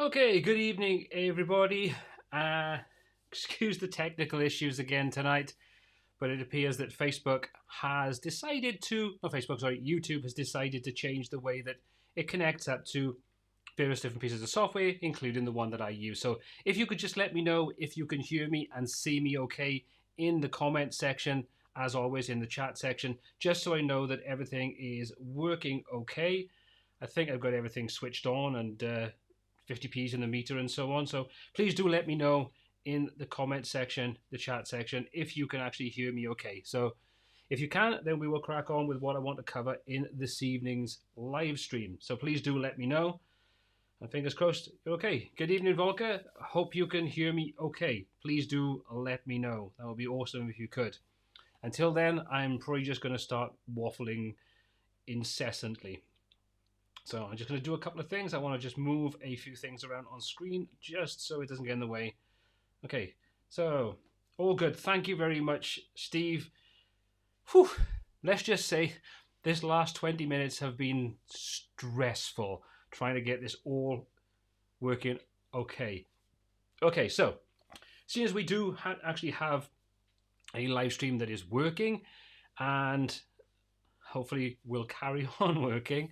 Okay, good evening, everybody. Uh, Excuse the technical issues again tonight, but it appears that Facebook has decided to, not Facebook, sorry, YouTube has decided to change the way that it connects up to various different pieces of software, including the one that I use. So if you could just let me know if you can hear me and see me okay in the comment section, as always, in the chat section, just so I know that everything is working okay. I think I've got everything switched on and 50p's in the meter and so on. So please do let me know in the comment section, the chat section, if you can actually hear me okay. So if you can, then we will crack on with what I want to cover in this evening's live stream. So please do let me know. And fingers crossed, you're okay. Good evening, Volker. Hope you can hear me okay. Please do let me know. That would be awesome if you could. Until then, I'm probably just going to start waffling incessantly. So I'm just going to do a couple of things. I want to just move a few things around on screen just so it doesn't get in the way. Okay, so all good. Thank you very much, Steve. Whew. Let's just say this last 20 minutes have been stressful trying to get this all working okay. Okay, so seeing as we do actually have a live stream that is working and hopefully will carry on working,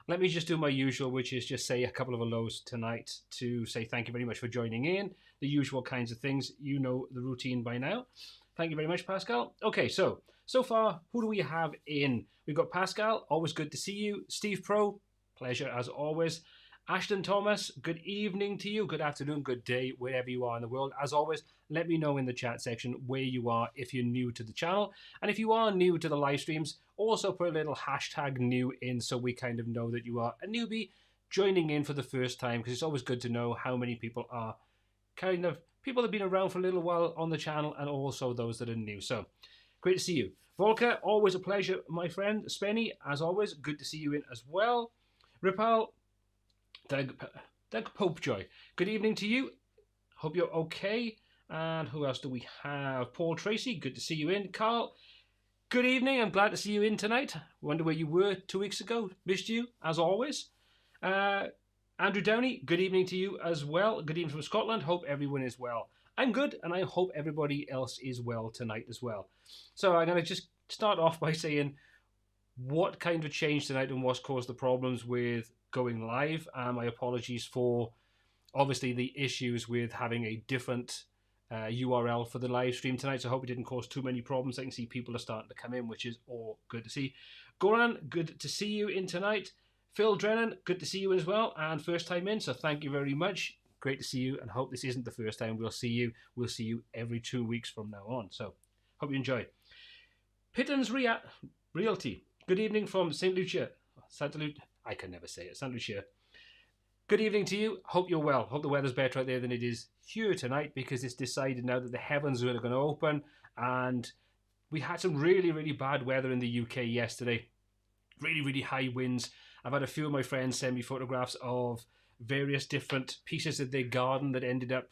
let me just do my usual, which is just say a couple of hellos tonight to say thank you very much for joining in. The usual kinds of things. You know the routine by now. Thank you very much, Pascal. Okay, so far, who do we have in? We've got Pascal, always good to see you. Steve Pro, pleasure as always. Ashton Thomas, good evening to you. Good afternoon, good day, wherever you are in the world. As always, let me know in the chat section where you are if you're new to the channel. And if you are new to the live streams, also put a little hashtag new in so we kind of know that you are a newbie joining in for the first time, because it's always good to know how many people are kind of people that have been around for a little while on the channel and also those that are new. So great to see you. Volker, always a pleasure, my friend. Spenny, as always, good to see you in as well. Ripal, Doug Popejoy, good evening to you. Hope you're okay. And who else do we have? Paul Tracy, good to see you in. Carl, good evening. I'm glad to see you in tonight. Wonder where you were 2 weeks ago. Missed you, as always. Andrew Downey, good evening to you as well. Good evening from Scotland. Hope everyone is well. I'm good, and I hope everybody else is well tonight as well. So I'm going to just start off by saying what kind of changed tonight and what's caused the problems with going live. My apologies for obviously the issues with having a different URL for the live stream tonight. So I hope it didn't cause too many problems. I can see people are starting to come in, which is all good to see. Goran, good to see you in tonight. Phil Drennan, good to see you as well, and first time in, so thank you very much. Great to see you, and hope this isn't the first time we'll see you. We'll see you every 2 weeks from now on, so hope you enjoy. Pittons Realty, good evening from St. Lucia. I can never say it, St. Lucia. Good evening to you. Hope you're well. Hope the weather's better out there than it is here tonight, because it's decided now that the heavens are going to open, and we had some really, really bad weather in the UK yesterday. Really, really high winds. I've had a few of my friends send me photographs of various different pieces of their garden that ended up,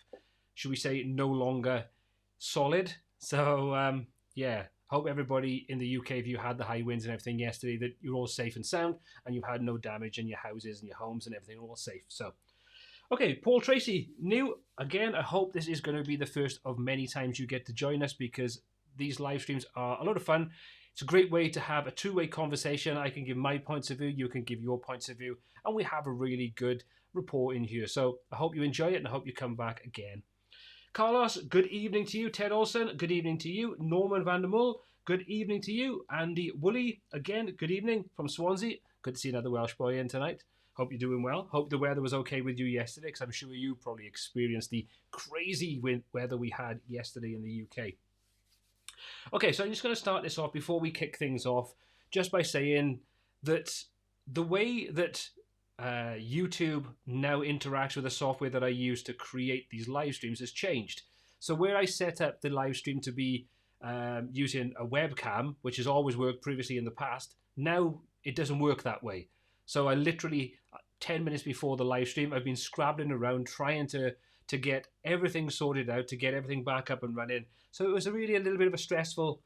should we say, no longer solid. So, yeah, hope everybody in the UK, if you had the high winds and everything yesterday, that you're all safe and sound and you've had no damage in your houses and your homes and everything, all safe. So, okay, Paul Tracy, new. Again, I hope this is going to be the first of many times you get to join us, because these live streams are a lot of fun. It's a great way to have a two-way conversation. I can give my points of view, you can give your points of view, and we have a really good rapport in here. So I hope you enjoy it, and I hope you come back again. Carlos, good evening to you. Ted Olsen, good evening to you. Norman van der Mul, good evening to you. Andy Woolley, again, good evening from Swansea. Good to see another Welsh boy in tonight. Hope you're doing well. Hope the weather was okay with you yesterday, because I'm sure you probably experienced the crazy weather we had yesterday in the UK. Okay, so I'm just going to start this off before we kick things off, just by saying that the way that YouTube now interacts with the software that I use to create these live streams has changed. So where I set up the live stream to be using a webcam, which has always worked previously in the past, now it doesn't work that way. So I literally, 10 minutes before the live stream, I've been scrabbling around trying to get everything sorted out, to get everything back up and running. So it was really a little bit of a stressful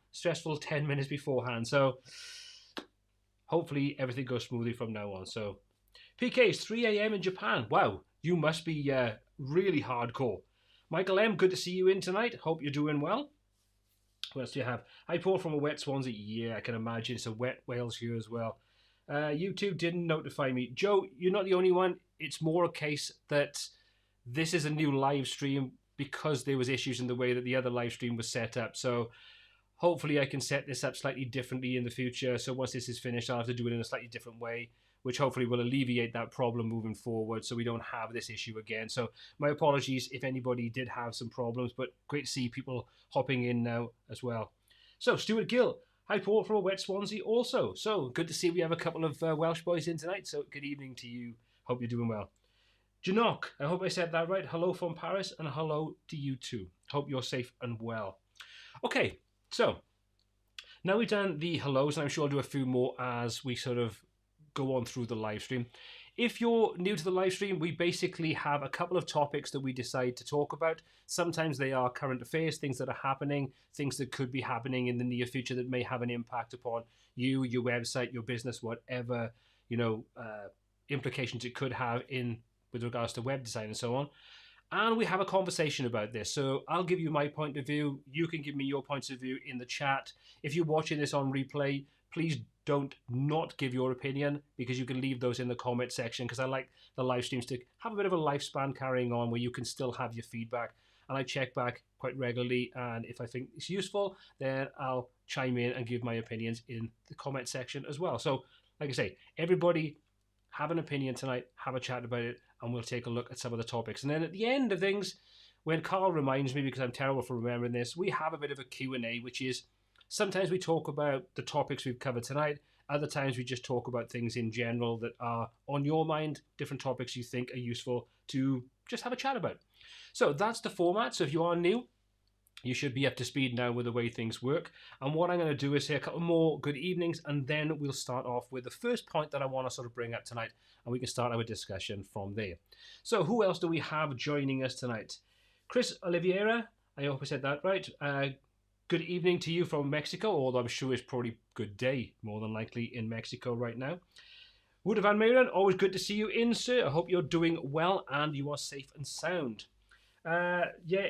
10 minutes beforehand. So hopefully everything goes smoothly from now on. So PK, it's 3 a.m. in Japan. Wow, You must be really hardcore. Michael M, good to see you in tonight. Hope you're doing well. What else do you have? Hi, Paul from a wet Swansea. Yeah, I can imagine. It's a wet Wales here as well. YouTube didn't notify me. Joe, you're not the only one. It's more a case that this is a new live stream because there was issues in the way that the other live stream was set up. So hopefully I can set this up slightly differently in the future. So once this is finished, I'll have to do it in a slightly different way, which hopefully will alleviate that problem moving forward so we don't have this issue again. So my apologies if anybody did have some problems, but great to see people hopping in now as well. So Stuart Gill, hi Paul from a wet Swansea also. So good to see we have a couple of Welsh boys in tonight. So good evening to you. Hope you're doing well. Janok, I hope I said that right. Hello from Paris and hello to you too. Hope you're safe and well. Okay, so now we've done the hellos, and I'm sure I'll do a few more as we sort of go on through the live stream. If you're new to the live stream, we basically have a couple of topics that we decide to talk about. Sometimes they are current affairs, things that are happening, things that could be happening in the near future that may have an impact upon you, your website, your business, whatever, implications it could have in with regards to web design and so on. And we have a conversation about this. So I'll give you my point of view. You can give me your points of view in the chat. If you're watching this on replay, please don't not give your opinion, because you can leave those in the comment section, because I like the live streams to have a bit of a lifespan carrying on where you can still have your feedback. And I check back quite regularly, and if I think it's useful, then I'll chime in and give my opinions in the comment section as well. So like I say, everybody have an opinion tonight, have a chat about it, and we'll take a look at some of the topics. And then at the end of things, when Carl reminds me, because I'm terrible for remembering this, we have a bit of a Q&A, which is sometimes we talk about the topics we've covered tonight. Other times we just talk about things in general that are on your mind, different topics you think are useful to just have a chat about. So that's the format. So if you are new, you should be up to speed now with the way things work. And what I'm going to do is say a couple more good evenings, and then we'll start off with the first point that I want to sort of bring up tonight, and we can start our discussion from there. So who else do we have joining us tonight? Chris Oliveira, I hope I said that right. Good evening to you from Mexico, although I'm sure it's probably good day, more than likely, in Mexico right now. Wood van Meuren, always good to see you in, sir. I hope you're doing well and you are safe and sound. Yeah.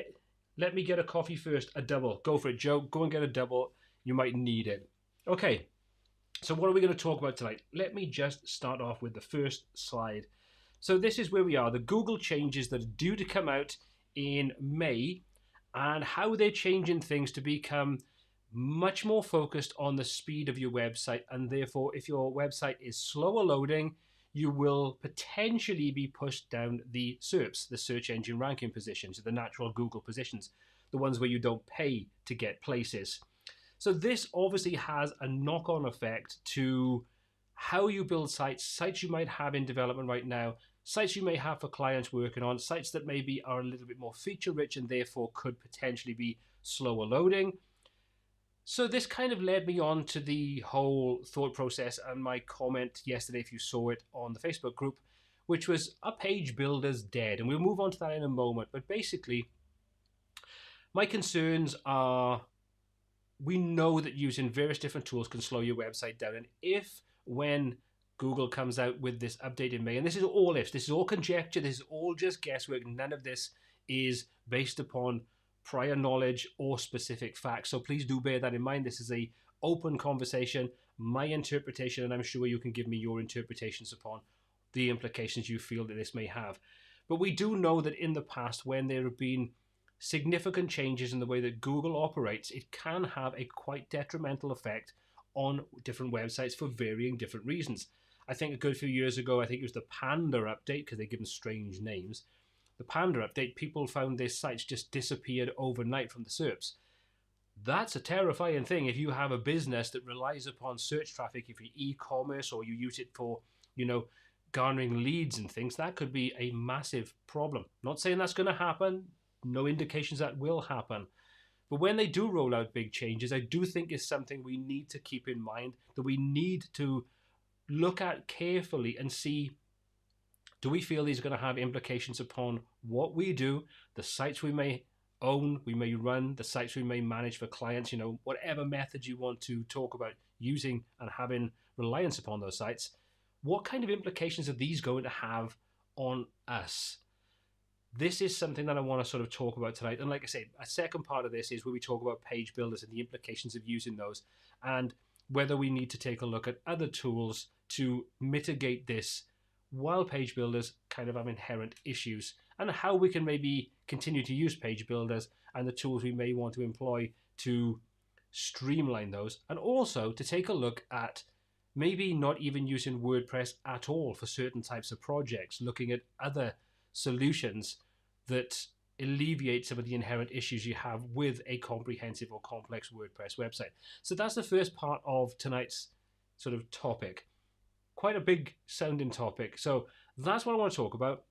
Let me get a coffee first, a double. Go for it, Joe. Go and get a double. You might need it. Okay, so what are we going to talk about tonight? Let me just start off with the first slide. So this is where we are, the Google changes that are due to come out in May, and how they're changing things to become much more focused on the speed of your website. And therefore, if your website is slower loading, you will potentially be pushed down the SERPs, the search engine ranking positions, the natural Google positions, the ones where you don't pay to get places. So this obviously has a knock-on effect to how you build sites you might have in development right now, sites you may have for clients working on, sites that maybe are a little bit more feature-rich and therefore could potentially be slower loading. So this kind of led me on to the whole thought process and my comment yesterday, if you saw it on the Facebook group, which was, are page builders dead? And we'll move on to that in a moment. But basically, my concerns are, we know that using various different tools can slow your website down. And if, when Google comes out with this update in May, and this is all ifs, this is all conjecture, this is all just guesswork, none of this is based upon prior knowledge or specific facts. So please do bear that in mind. This is a open conversation, my interpretation, and I'm sure you can give me your interpretations upon the implications you feel that this may have. But we do know that in the past, when there have been significant changes in the way that Google operates, it can have a quite detrimental effect on different websites for varying different reasons. I think a good few years ago, I think it was the Panda update, because they give them strange names. The Panda update, people found their sites just disappeared overnight from the SERPs. That's a terrifying thing if you have a business that relies upon search traffic, if you're e-commerce or you use it for, garnering leads and things. That could be a massive problem. Not saying that's going to happen. No indications that will happen. But when they do roll out big changes, I do think it's something we need to keep in mind, that we need to look at carefully and see, do we feel these are going to have implications upon what we do, the sites we may own, we may run, the sites we may manage for clients, whatever method you want to talk about using and having reliance upon those sites. What kind of implications are these going to have on us? this is something that I want to sort of talk about tonight. And like I say, a second part of this is where we talk about page builders and the implications of using those, and whether we need to take a look at other tools to mitigate this while page builders kind of have inherent issues, and how we can maybe continue to use page builders and the tools we may want to employ to streamline those, and also to take a look at maybe not even using WordPress at all for certain types of projects, looking at other solutions that alleviate some of the inherent issues you have with a comprehensive or complex WordPress website. So that's the first part of tonight's sort of topic. Quite a big sounding topic. So that's what I want to talk about.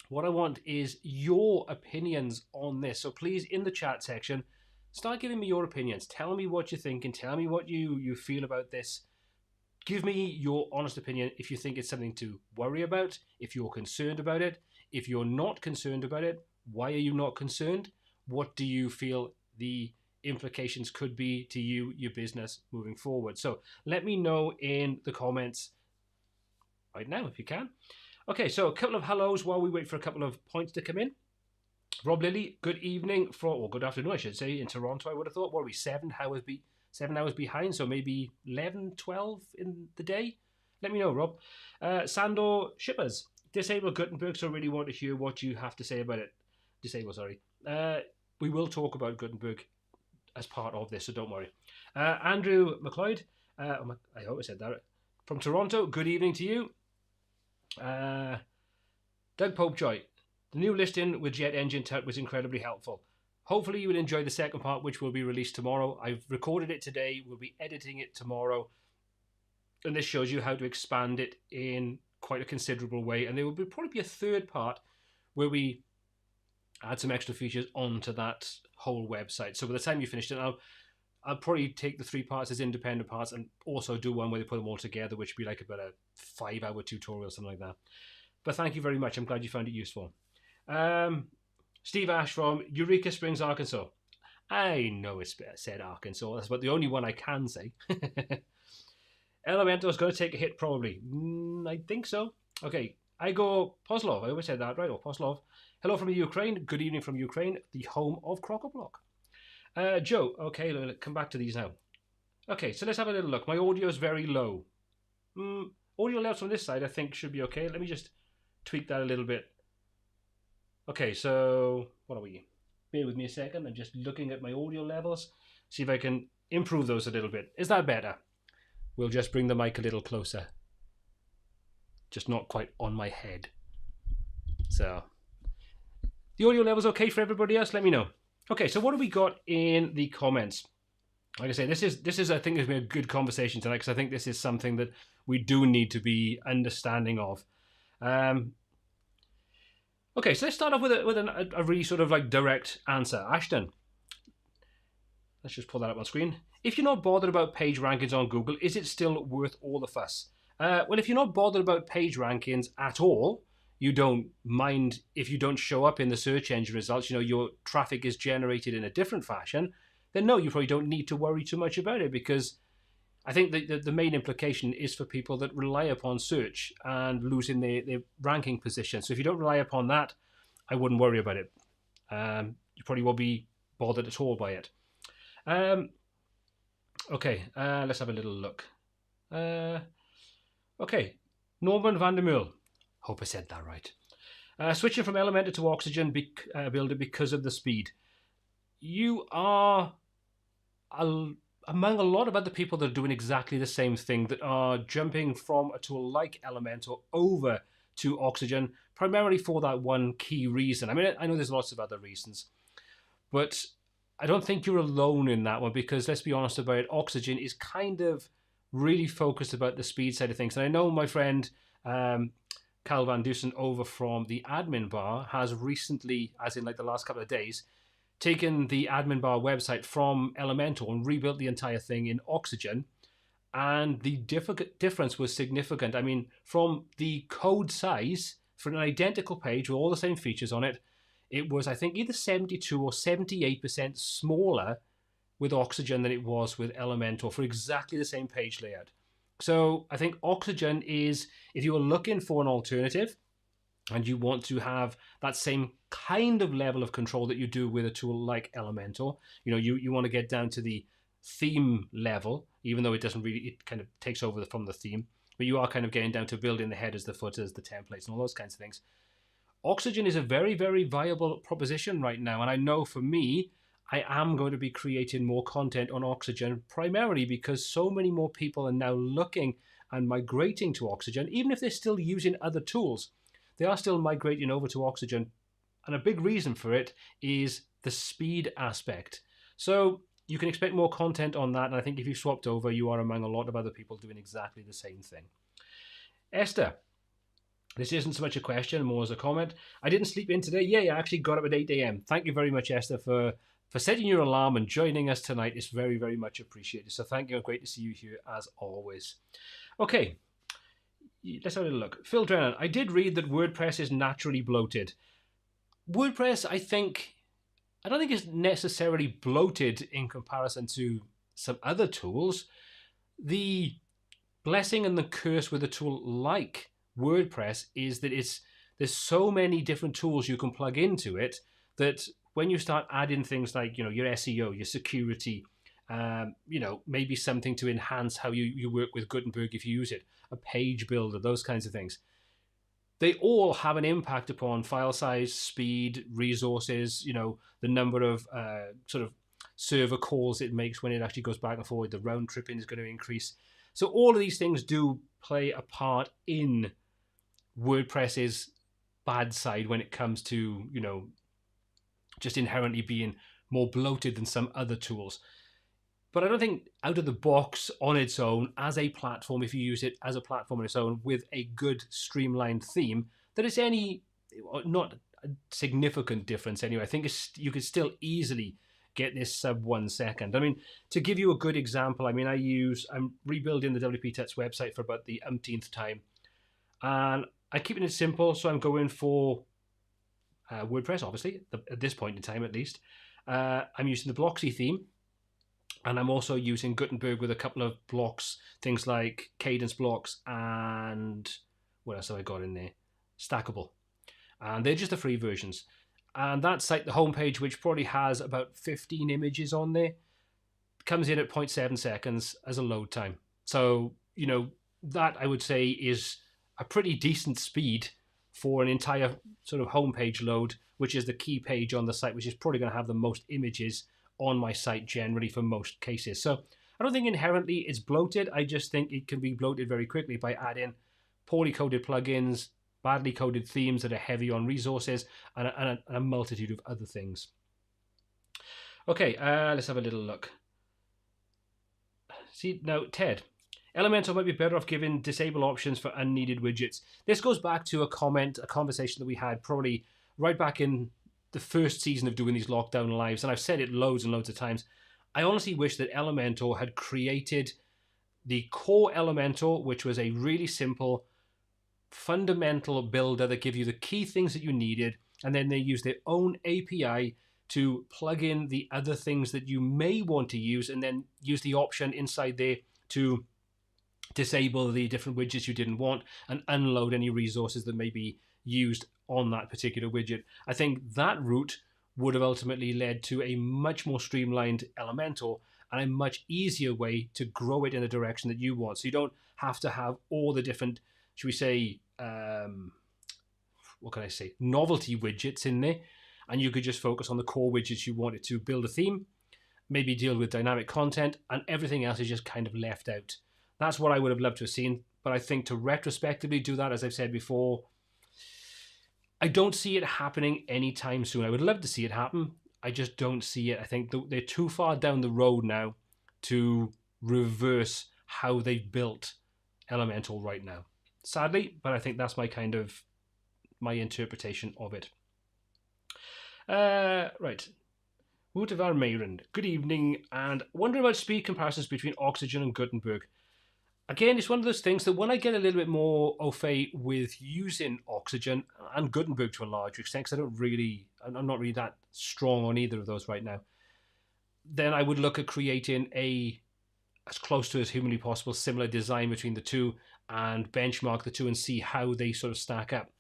What I want is your opinions on this. So please, in the chat section, start giving me your opinions. Tell me what you're thinking. Tell me what you feel about this. Give me your honest opinion if you think it's something to worry about, if you're concerned about it. If you're not concerned about it, why are you not concerned? What do you feel the implications could be to you, your business moving forward? So let me know in the comments right now if you can. Okay, so a couple of hellos while we wait for a couple of points to come in. Rob Lilly, good evening or good afternoon, I should say, in Toronto. I would have thought, what are we, 7 hours behind, so maybe 11, 12 in the day? Let me know, Rob. Sandor Shippers, disable Gutenberg, so I really want to hear what you have to say about it. Disable, sorry. We will talk about Gutenberg as part of this, so don't worry. Andrew McLeod, I hope I said that. From Toronto, good evening to you. Doug Popejoy, the new listing with Jet Engine Tut was incredibly helpful. Hopefully you will enjoy the second part, which will be released tomorrow. I've recorded it today. We'll be editing it tomorrow. And this shows you how to expand it in quite a considerable way. And there will probably be a third part where we add some extra features onto that whole website. So by the time you finish it, I'll probably take the 3 parts as independent parts and also do one where they put them all together, which would be like about a 5-hour tutorial, something like that. But thank you very much. I'm glad you found it useful. Steve Ash from Eureka Springs, Arkansas. I know it said Arkansas. That's about the only one I can say. Elementor is going to take a hit, probably. I think so. Okay, Igor Pozlov. I always said that right, or Pozlov. Hello from Ukraine. Good evening from Ukraine, the home of Crocoblock. Joe. Okay, let's come back to these now. Okay, so let's have a little look. My audio is very low. Audio levels from this side, I think, should be okay. Let me just tweak that a little bit. Okay, so what are we? Bear with me a second. I'm just looking at my audio levels. See if I can improve those a little bit. Is that better? We'll just bring the mic a little closer. Just not quite on my head. So, the audio level's okay for everybody else? Let me know. Okay, so what have we got in the comments? Like I say, this is I think, is a good conversation tonight, because I think this is something that we do need to be understanding of. Okay, so let's start off with a really sort of like direct answer. Ashton, let's just pull that up on screen. If you're not bothered about page rankings on Google, is it still worth all the fuss? Well, if you're not bothered about page rankings at all, you don't mind if you don't show up in the search engine results, your traffic is generated in a different fashion, then no, you probably don't need to worry too much about it, because I think the main implication is for people that rely upon search and losing their ranking position. So if you don't rely upon that, I wouldn't worry about it. You probably won't be bothered at all by it. Okay, let's have a little look. Okay, Norman van der Meulen. Hope I said that right. Switching from Elementor to Oxygen Builder because of the speed. You are among a lot of other people that are doing exactly the same thing, that are jumping from a tool like Elementor over to Oxygen, primarily for that one key reason. I mean, I know there's lots of other reasons, but I don't think you're alone in that one, because let's be honest about it, Oxygen is kind of really focused about the speed side of things. And I know my friend Carl Van Dusen over from the admin bar has recently, as in like the last couple of days, taken the admin bar website from Elementor and rebuilt the entire thing in Oxygen. And the difference was significant. I mean, from the code size for an identical page with all the same features on it, it was, I think, either 72 or 78% smaller with Oxygen than it was with Elementor for exactly the same page layout. So I think Oxygen is, if you were looking for an alternative, and you want to have that same kind of level of control that you do with a tool like Elementor. You want to get down to the theme level, even though it doesn't really, it kind of takes over from the theme, but you are kind of getting down to building the headers, the footers, the templates, and all those kinds of things. Oxygen is a very, very viable proposition right now, and I know for me, I am going to be creating more content on Oxygen, primarily because so many more people are now looking and migrating to Oxygen. Even if they're still using other tools, they are still migrating over to Oxygen, and a big reason for it is the speed aspect. So you can expect more content on that, and I think if you swapped over, you are among a lot of other people doing exactly the same thing. Esther, this isn't so much a question, more as a comment. I didn't sleep in today. Yeah, I actually got up at 8 a.m. Thank you very much, Esther, for setting your alarm and joining us tonight. It's very, very much appreciated. So thank you. Great to see you here as always. Okay, let's have a little look. Phil Drennan, I did read that WordPress is naturally bloated. WordPress, I don't think it's necessarily bloated in comparison to some other tools. The blessing and the curse with a tool like WordPress is that there's so many different tools you can plug into it that when you start adding things like your SEO, your security, maybe something to enhance how you work with Gutenberg if you use it, a page builder, those kinds of things, they all have an impact upon file size, speed, resources, the number of sort of server calls it makes when it actually goes back and forward. The round tripping is going to increase. So all of these things do play a part in WordPress's bad side when it comes to, just inherently being more bloated than some other tools. But I don't think out of the box on its own, as a platform, if you use it as a platform on its own with a good streamlined theme, that it's not a significant difference anyway. I think you could still easily get this sub 1 second. I mean, to give you a good example, I'm rebuilding the WP Tuts website for about the umpteenth time. And I'm keeping it simple, so I'm going for WordPress, obviously, at this point in time at least. I'm using the Blocksy theme, and I'm also using Gutenberg with a couple of blocks, things like cadence blocks and what else have I got in there? Stackable. And they're just the free versions. And that site, the homepage, which probably has about 15 images on there, comes in at 0.7 seconds as a load time. So, that I would say is a pretty decent speed for an entire sort of homepage load, which is the key page on the site, which is probably going to have the most images on my site generally for most cases. So I don't think inherently it's bloated. I just think it can be bloated very quickly by adding poorly coded plugins, badly coded themes that are heavy on resources, and a multitude of other things. Okay, let's have a little look. See, now, Ted, Elementor might be better off giving disable options for unneeded widgets. This goes back to a conversation that we had probably right back in the first season of doing these lockdown lives, and I've said it loads and loads of times. I honestly wish that Elementor had created the core Elementor, which was a really simple, fundamental builder that give you the key things that you needed, and then they use their own API to plug in the other things that you may want to use, and then use the option inside there to disable the different widgets you didn't want and unload any resources that may be used on that particular widget. I think that route would have ultimately led to a much more streamlined Elementor and a much easier way to grow it in the direction that you want. So you don't have to have all the different, should we say, novelty widgets in there, and you could just focus on the core widgets you wanted to build a theme, maybe deal with dynamic content, and everything else is just kind of left out. That's what I would have loved to have seen, but I think to retrospectively do that, as I've said before, I don't see it happening anytime soon. I would love to see it happen. I just don't see it. I think they're too far down the road now to reverse how they've built Elementor right now. Sadly, but I think that's my interpretation of it. Right. Woutavar Mayren, good evening, and wondering about speed comparisons between Oxygen and Gutenberg. Again, it's one of those things that when I get a little bit more au fait with using Oxygen and Gutenberg to a large extent, because I'm not really that strong on either of those right now, then I would look at creating as close to as humanly possible similar design between the two and benchmark the two and see how they sort of stack up.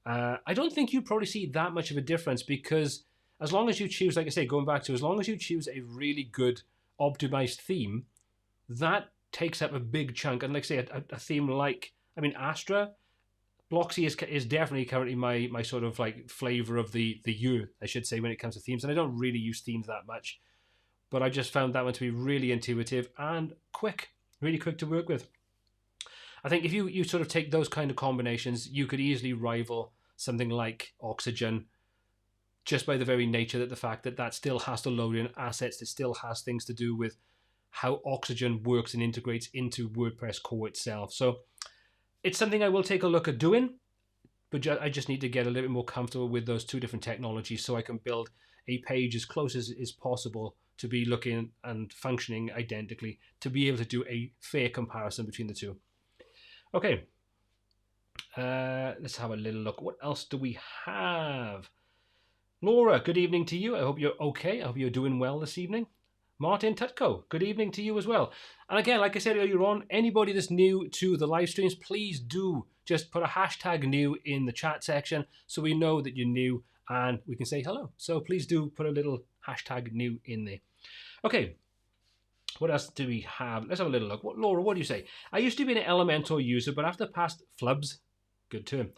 I don't think you'd probably see that much of a difference, because as long as you choose, like I say, going back to, as long as you choose a really good optimized theme, that takes up a big chunk. And like I say, a theme like, I mean, Astra, Bloxy is definitely currently my sort of like flavor of the year, I should say, when it comes to themes. And I don't really use themes that much, but I just found that one to be really intuitive and quick, really quick to work with. I think if you sort of take those kind of combinations, you could easily rival something like Oxygen, just by the very nature that the fact that that still has to load in assets, that still has things to do with how Oxygen works and integrates into WordPress core itself. So it's something I will take a look at doing, but I just need to get a little bit more comfortable with those two different technologies so I can build a page as close as is possible to be looking and functioning identically, to be able to do a fair comparison between the two. Okay, let's have a little look. What else do we have? Laura, good evening to you. I hope you're okay. I hope you're doing well this evening. Martin Tutko, good evening to you as well. And again, like I said earlier on, anybody that's new to the live streams, please do just put a hashtag new in the chat section so we know that you're new and we can say hello. So please do put a little hashtag new in there. Okay, what else do we have? Let's have a little look. Laura, what do you say? I used to be an Elementor user, but after past flubs, good term,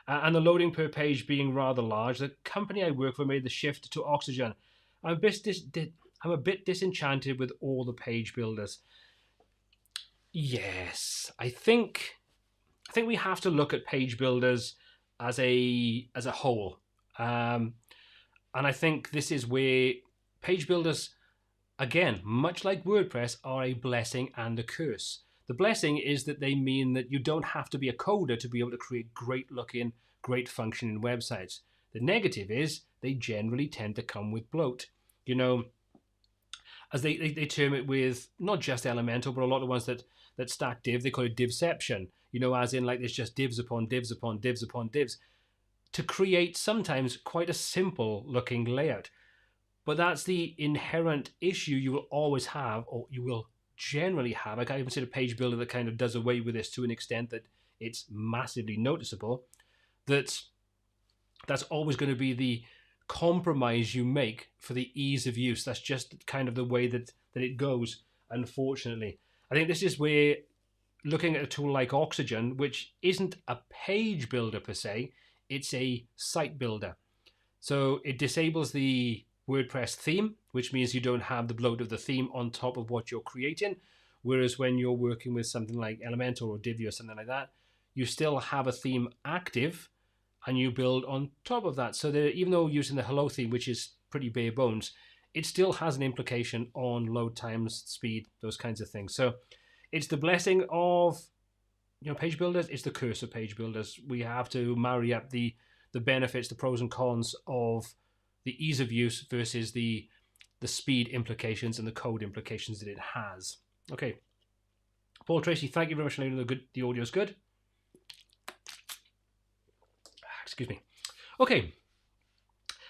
and the loading per page being rather large, the company I work for made the shift to Oxygen. I'm a bit disenchanted with all the page builders. Yes, I think we have to look at page builders as a whole, and I think this is where page builders, again, much like WordPress, are a blessing and a curse. The blessing is that they mean that you don't have to be a coder to be able to create great looking, great functioning websites. The negative is they generally tend to come with bloat. You know, as they term it with not just Elementor, but a lot of ones that stack div, they call it divception. You know, as in like there's just divs upon divs upon divs upon divs to create sometimes quite a simple looking layout. But that's the inherent issue you will always have, or you will generally have. I can't even see a page builder that kind of does away with this to an extent that it's massively noticeable. That's always going to be the compromise you make for the ease of use. That's just kind of the way that it goes, unfortunately. I think this is where looking at a tool like Oxygen, which isn't a page builder per se, it's a site builder. So it disables the WordPress theme, which means you don't have the bloat of the theme on top of what you're creating. Whereas when you're working with something like Elementor or Divi or something like that, you still have a theme active and you build on top of that. So even though using the hello theme, which is pretty bare bones, it still has an implication on load times, speed, those kinds of things. So it's the blessing of, you know, page builders. It's the curse of page builders. We have to marry up the benefits, the pros and cons of the ease of use versus the speed implications and the code implications that it has. Okay. Paul Tracy, thank you very much for letting me know the audio is good. Excuse me. Okay.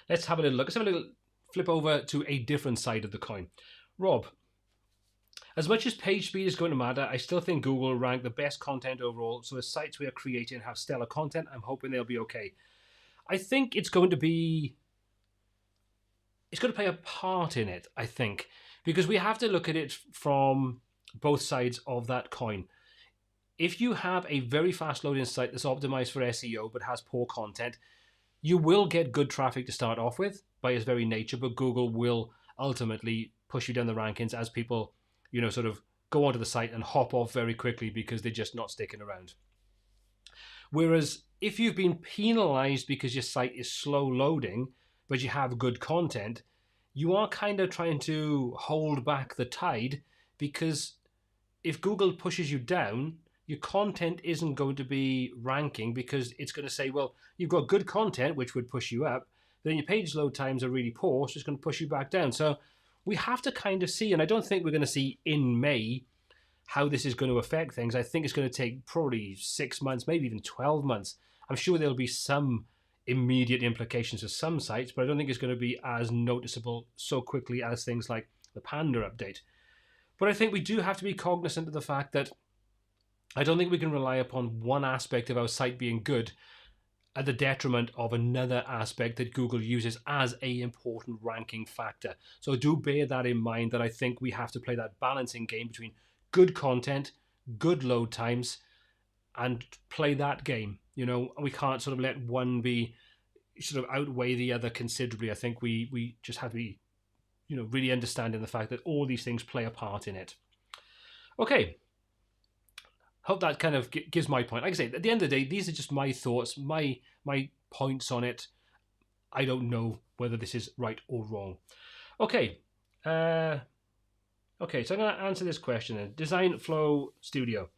Let's have a little look. Let's have a little flip over to a different side of the coin. Rob, as much as page speed is going to matter, I still think Google will rank the best content overall. So as sites we are creating have stellar content, I'm hoping they'll be okay. I think it's going to play a part in it, I think, because we have to look at it from both sides of that coin. If you have a very fast loading site that's optimized for SEO but has poor content, you will get good traffic to start off with by its very nature, but Google will ultimately push you down the rankings as people, you know, sort of go onto the site and hop off very quickly because they're just not sticking around. Whereas if you've been penalized because your site is slow loading, but you have good content, you are kind of trying to hold back the tide, because if Google pushes you down, your content isn't going to be ranking, because it's going to say, well, you've got good content, which would push you up, but then your page load times are really poor, so it's going to push you back down. So we have to kind of see, and I don't think we're going to see in May how this is going to affect things. I think it's going to take probably 6 months, maybe even 12 months. I'm sure there'll be some immediate implications to some sites, but I don't think it's going to be as noticeable so quickly as things like the Panda update. But I think we do have to be cognizant of the fact that I don't think we can rely upon one aspect of our site being good at the detriment of another aspect that Google uses as a important ranking factor. So do bear that in mind, that I think we have to play that balancing game between good content, good load times, and play that game. We can't sort of let one be sort of outweigh the other considerably. I think we just have to be, really understanding the fact that all these things play a part in it. Okay. Hope that kind of gives my point. Like I say, at the end of the day, these are just my thoughts, my points on it. I don't know whether this is right or wrong. Okay. So I'm going to answer this question then. Design Flow Studio.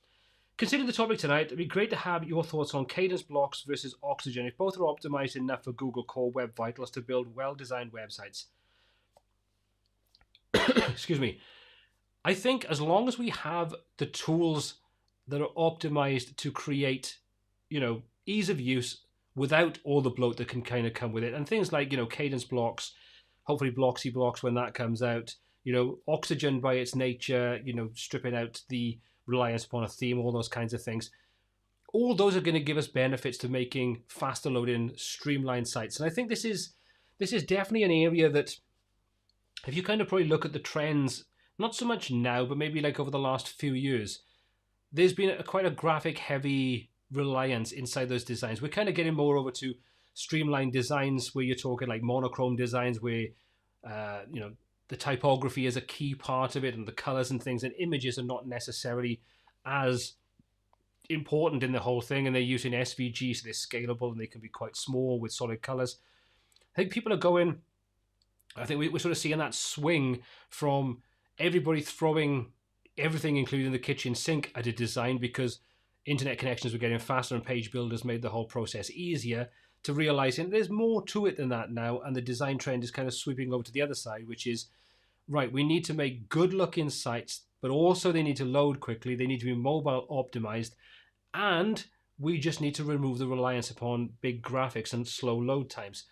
Considering the topic tonight, it'd be great to have your thoughts on cadence blocks versus Oxygen, if both are optimized enough for Google Core Web Vitals to build well-designed websites. Excuse me. I think as long as we have the tools that are optimized to create, ease of use without all the bloat that can kind of come with it. And things like, cadence blocks, hopefully Bloxy blocks when that comes out, Oxygen by its nature, stripping out the reliance upon a theme, all those kinds of things. All those are going to give us benefits to making faster loading, streamlined sites. And I think this is definitely an area that, if you kind of probably look at the trends, not so much now, but maybe like over the last few years, there's been quite a graphic-heavy reliance inside those designs. We're kind of getting more over to streamlined designs where you're talking like monochrome designs where, the typography is a key part of it, and the colors and things, and images are not necessarily as important in the whole thing, and they're using SVG, so they're scalable and they can be quite small with solid colors. I think people are going, I think we're sort of seeing that swing from everybody throwing everything, including the kitchen sink, at a design because internet connections were getting faster and page builders made the whole process easier, to realizing there's more to it than that now, and the design trend is kind of sweeping over to the other side, which is, right, we need to make good looking sites, but also they need to load quickly, they need to be mobile optimized, and we just need to remove the reliance upon big graphics and slow load times.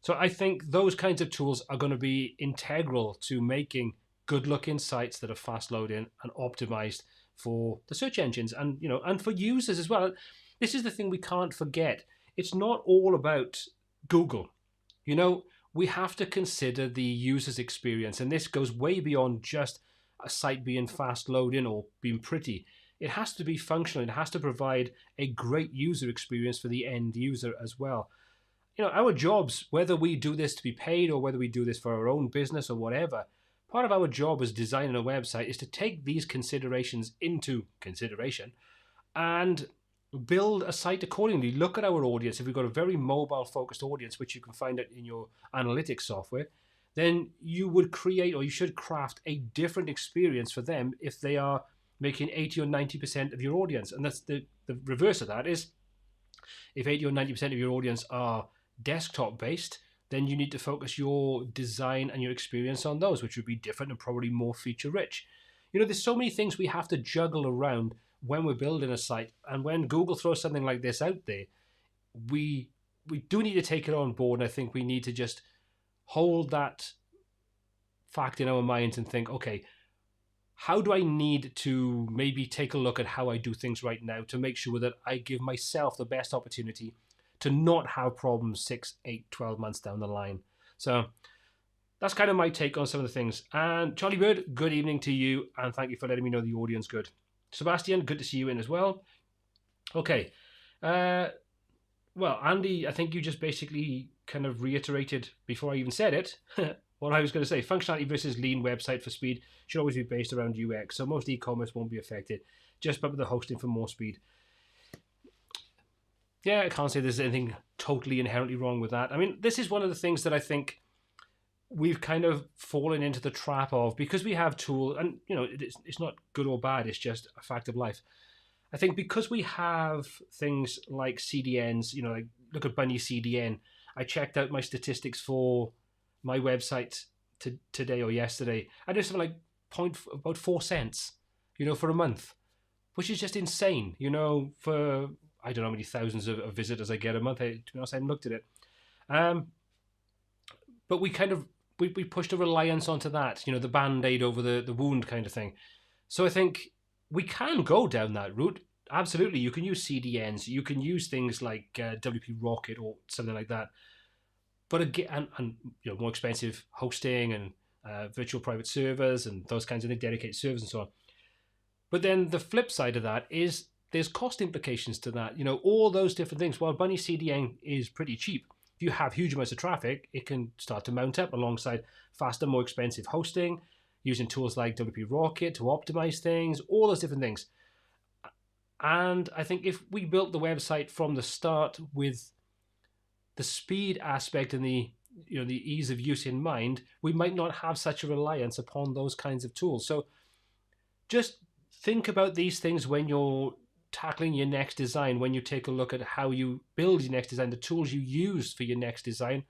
So I think those kinds of tools are going to be integral to making good looking sites that are fast loading and optimized for the search engines and, and for users as well. This is the thing we can't forget. It's not all about Google. We have to consider the user's experience, and this goes way beyond just a site being fast loading or being pretty. It has to be functional. It has to provide a great user experience for the end user as well. Our jobs, whether we do this to be paid or whether we do this for our own business or whatever, part of our job as designing a website is to take these considerations into consideration and build a site accordingly. Look at our audience. If we've got a very mobile focused audience, which you can find out in your analytics software, then you would create, or you should craft, a different experience for them if they are making 80 or 90% of your audience. And that's the reverse of that is, if 80 or 90% of your audience are desktop based, then you need to focus your design and your experience on those, which would be different and probably more feature rich. There's so many things we have to juggle around when we're building a site, and when Google throws something like this out there, we do need to take it on board, and I think we need to just hold that fact in our minds and think, okay, how do I need to maybe take a look at how I do things right now to make sure that I give myself the best opportunity to not have problems 6, 8, 12 months down the line. So that's kind of my take on some of the things. And Charlie Bird, good evening to you, and thank you for letting me know the audience good. Sebastian, good to see you in as well. Okay. Well, Andy, I think you just basically kind of reiterated before I even said it what I was going to say. Functionality versus lean website for speed should always be based around UX. So most e-commerce won't be affected. Just bump the hosting for more speed. Yeah, I can't say there's anything totally inherently wrong with that. I mean, this is one of the things that I think we've kind of fallen into the trap of, because we have tools, and it's not good or bad, it's just a fact of life. I think because we have things like CDNs, like look at Bunny CDN. I checked out my statistics for my website today or yesterday. I did something like about 4 cents, for a month, which is just insane, for I don't know how many thousands of visitors I get a month. To be honest, I haven't looked at it. But we kind of, we pushed a reliance onto that, the Band-Aid over the wound kind of thing. So I think we can go down that route. absolutely, you can use CDNs, you can use things like WP Rocket or something like that. But again, and more expensive hosting and virtual private servers and those kinds of things, dedicated servers and so on. But then the flip side of that is there's cost implications to that. All those different things. While Bunny CDN is pretty cheap, if you have huge amounts of traffic, it can start to mount up alongside faster, more expensive hosting, using tools like WP Rocket to optimize things, all those different things. And I think if we built the website from the start with the speed aspect and the ease of use in mind, we might not have such a reliance upon those kinds of tools. So just think about these things when you're tackling your next design, when you take a look at how you build your next design, the tools you use for your next design,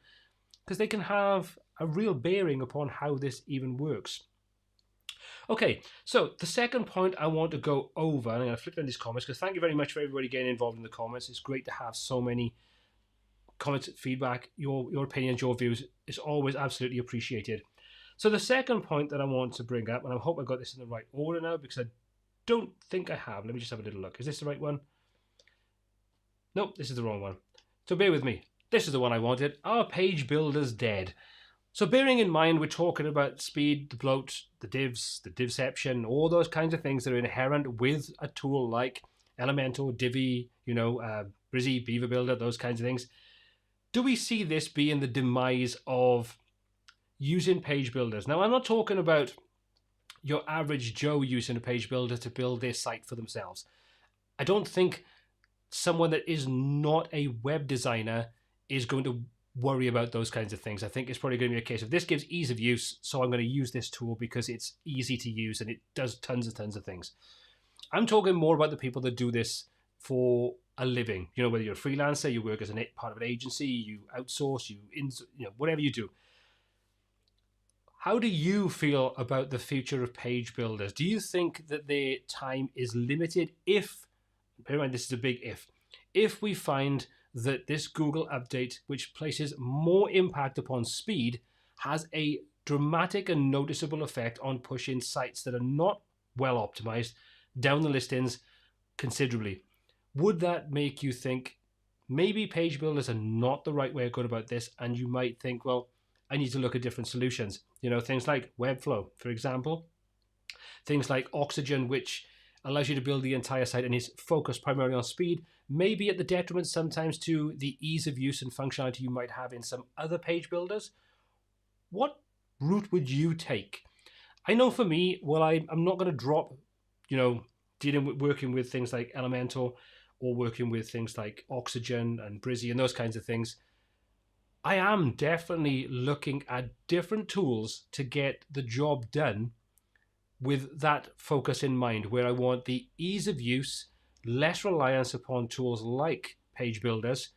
because they can have a real bearing upon how this even works. Okay, so the second point I want to go over, and I'm going to flip down these comments, because thank you very much for everybody getting involved in the comments. It's great to have so many comments, feedback, your opinions, your views. It's always absolutely appreciated. So the second point that I want to bring up, and I hope I got this in the right order now, because I don't think I have. Let me just have a little look. Is this the right one? Nope, this is the wrong one. So bear with me. This is the one I wanted. Are page builders dead? So bearing in mind we're talking about speed, the bloat, the divs, the divception, all those kinds of things that are inherent with a tool like Elementor, Divi, Brizy, Beaver Builder, those kinds of things. Do we see this being the demise of using page builders? Now, I'm not talking about your average Joe using a page builder to build their site for themselves. I don't think someone that is not a web designer is going to worry about those kinds of things. I think it's probably going to be a case of this gives ease of use, so I'm going to use this tool because it's easy to use and it does tons of things. I'm talking more about the people that do this for a living. Whether you're a freelancer, you work as a part of an agency, you outsource, whatever you do. How do you feel about the future of page builders? Do you think that their time is limited if, bear in mind this is a big if we find that this Google update, which places more impact upon speed, has a dramatic and noticeable effect on pushing sites that are not well optimized down the listings considerably? Would that make you think maybe page builders are not the right way of going about this, and you might think, well, I need to look at different solutions? Things like Webflow, for example, things like Oxygen, which allows you to build the entire site and is focused primarily on speed, maybe at the detriment sometimes to the ease of use and functionality you might have in some other page builders. What route would you take? I know for me, well, I'm not going to drop, working with things like Elementor or working with things like Oxygen and Brizy and those kinds of things. I am definitely looking at different tools to get the job done with that focus in mind, where I want the ease of use, less reliance upon tools like page builders,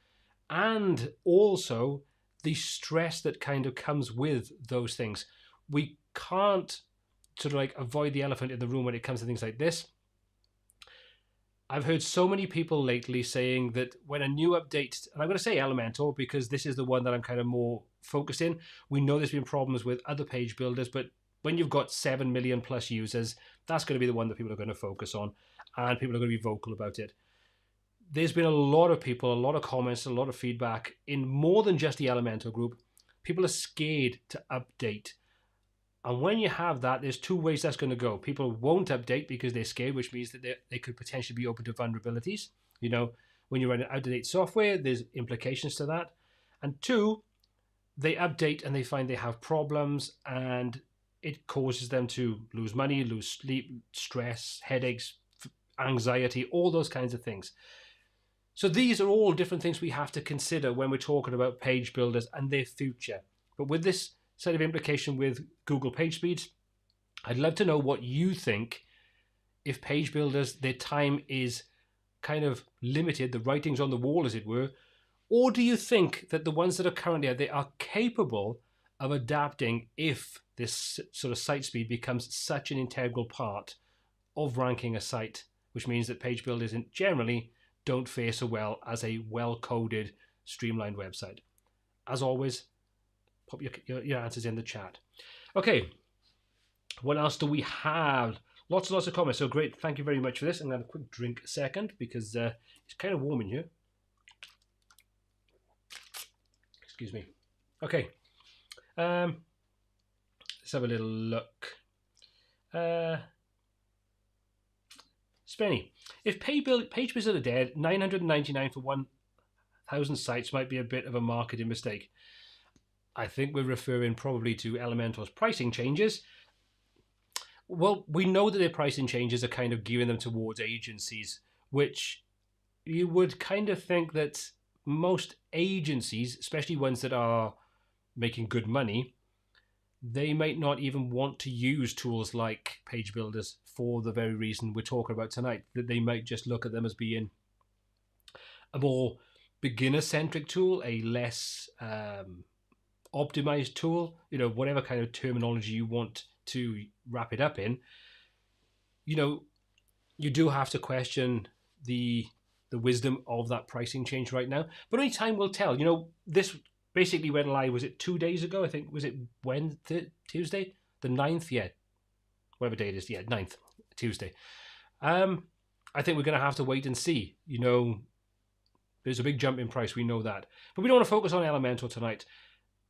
and also the stress that kind of comes with those things. We can't sort of avoid the elephant in the room when it comes to things like this. I've heard so many people lately saying that when a new update, and I'm going to say Elementor because this is the one that I'm kind of more focused in. We know there's been problems with other page builders, but when you've got 7 million plus users, that's going to be the one that people are going to focus on, and people are going to be vocal about it. There's been a lot of people, a lot of comments, a lot of feedback in more than just the Elementor group. People are scared to update. And when you have that, there's two ways that's going to go. People won't update because they're scared, which means that they could potentially be open to vulnerabilities. When you run out-of-date software, there's implications to that. And two, they update and they find they have problems, and it causes them to lose money, lose sleep, stress, headaches, anxiety, all those kinds of things. So these are all different things we have to consider when we're talking about page builders and their future. But with this set of implication with Google page speeds, I'd love to know what you think. If page builders, their time is kind of limited, the writing's on the wall, as it were, or do you think that the ones that are currently out there are capable of adapting if this sort of site speed becomes such an integral part of ranking a site, which means that page builders generally don't fare so well as a well-coded, streamlined website? As always, pop your answers in the chat. Okay, what else do we have? Lots and lots of comments. So great. Thank you very much for this. I'm going to have a quick drink a second because it's kind of warm in here. Excuse me. Okay. Let's have a little look. Spenny, if page builders are dead, $999 for 1,000 sites might be a bit of a marketing mistake. I think we're referring probably to Elementor's pricing changes. Well, we know that their pricing changes are kind of gearing them towards agencies, which you would kind of think that most agencies, especially ones that are making good money, they might not even want to use tools like page builders for the very reason we're talking about tonight, that they might just look at them as being a more beginner-centric tool, a less optimized tool, whatever kind of terminology you want to wrap it up in. You do have to question the wisdom of that pricing change right now, but only time will tell. This basically went live, was it 2 days ago? I think, was it Wednesday, Tuesday? The 9th, yeah. Whatever day it is, yeah, 9th, Tuesday. I think we're going to have to wait and see. There's a big jump in price, we know that. But we don't want to focus on Elementor tonight.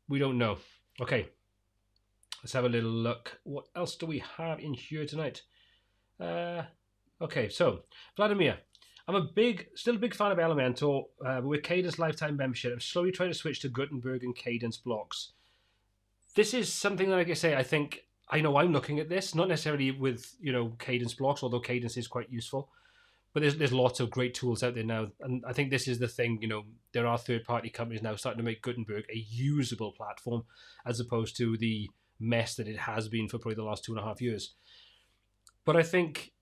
We don't know. Okay, let's have a little look. What else do we have in here tonight? Okay, so, Vladimir. I'm still a big fan of Elementor, but with Cadence Lifetime Membership, I'm slowly trying to switch to Gutenberg and Cadence blocks. This is something that, like I say, I know I'm looking at this, not necessarily with, Cadence blocks, although Cadence is quite useful, but there's lots of great tools out there now, and I think this is the thing, there are third-party companies now starting to make Gutenberg a usable platform, as opposed to the mess that it has been for probably the last 2.5 years. But I think,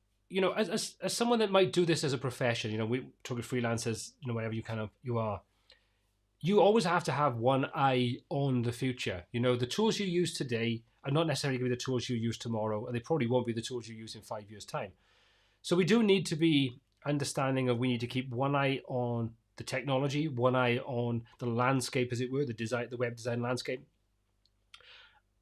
as someone that might do this as a profession, we talk to freelancers, wherever you are, you always have to have one eye on the future. The tools you use today are not necessarily going to be the tools you use tomorrow, and they probably won't be the tools you use in 5 years' time. So we do need to be understanding of, we need to keep one eye on the technology, one eye on the landscape, as it were, the web design landscape.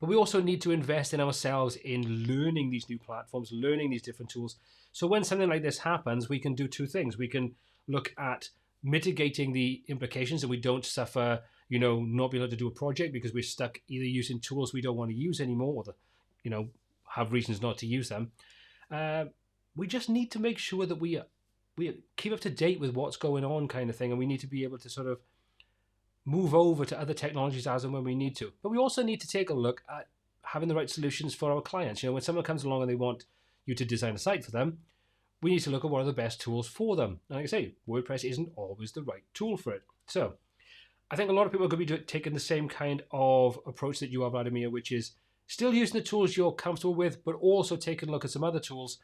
But we also need to invest in ourselves in learning these new platforms, learning these different tools. So when something like this happens, we can do two things. We can look at mitigating the implications, and we don't suffer, not being able to do a project because we're stuck either using tools we don't want to use anymore, or have reasons not to use them. We just need to make sure that we keep up to date with what's going on, kind of thing, and we need to be able to sort of move over to other technologies as and when we need to. But we also need to take a look at having the right solutions for our clients. When someone comes along and they want you to design a site for them, we need to look at what are the best tools for them. And like I say, WordPress isn't always the right tool for it. So I think a lot of people are going to be taking the same kind of approach that you are, Vladimir, which is still using the tools you're comfortable with, but also taking a look at some other tools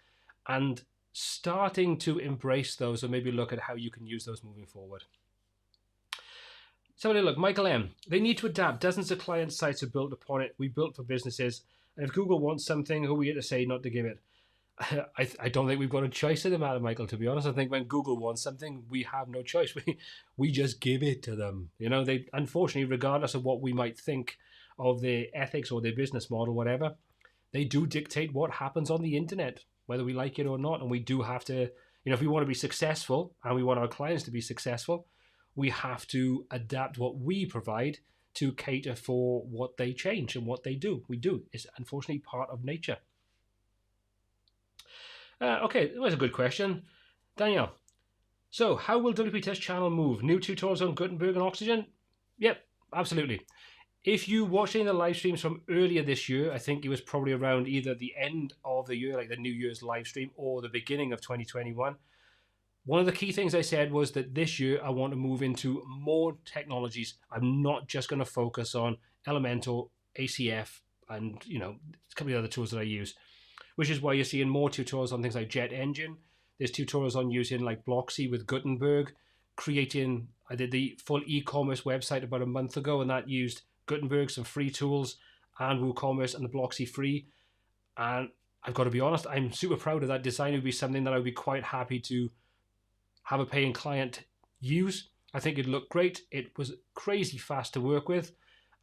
and starting to embrace those, or maybe look at how you can use those moving forward. So look, Michael M. They need to adapt. Dozens of client sites are built upon it. We built for businesses. And if Google wants something, who are we here to say not to give it? I don't think we've got a choice in the matter, Michael, to be honest. I think when Google wants something, we have no choice. We just give it to them. They, unfortunately, regardless of what we might think of their ethics or their business model, whatever, they do dictate what happens on the internet, whether we like it or not. And we do have to, if we want to be successful and we want our clients to be successful, we have to adapt what we provide to cater for what they change and what they do. We do. It's unfortunately part of nature. Okay, that was a good question. Danielle, so how will WP Test channel move? New tutorials on Gutenberg and Oxygen? Yep, absolutely. If you watched any of the live streams from earlier this year, I think it was probably around either the end of the year, like the New Year's live stream, or the beginning of 2021. One of the key things I said was that this year I want to move into more technologies. I'm not just going to focus on Elementor, ACF, and a couple of other tools that I use, which is why you're seeing more tutorials on things like Jet Engine. There's tutorials on using like Blocksy with Gutenberg, I did the full e-commerce website about a month ago, and that used Gutenberg, some free tools, and WooCommerce and the Blocksy free. And I've got to be honest, I'm super proud of that design. It would be something that I would be quite happy to have a paying client use. I think it looked great. It was crazy fast to work with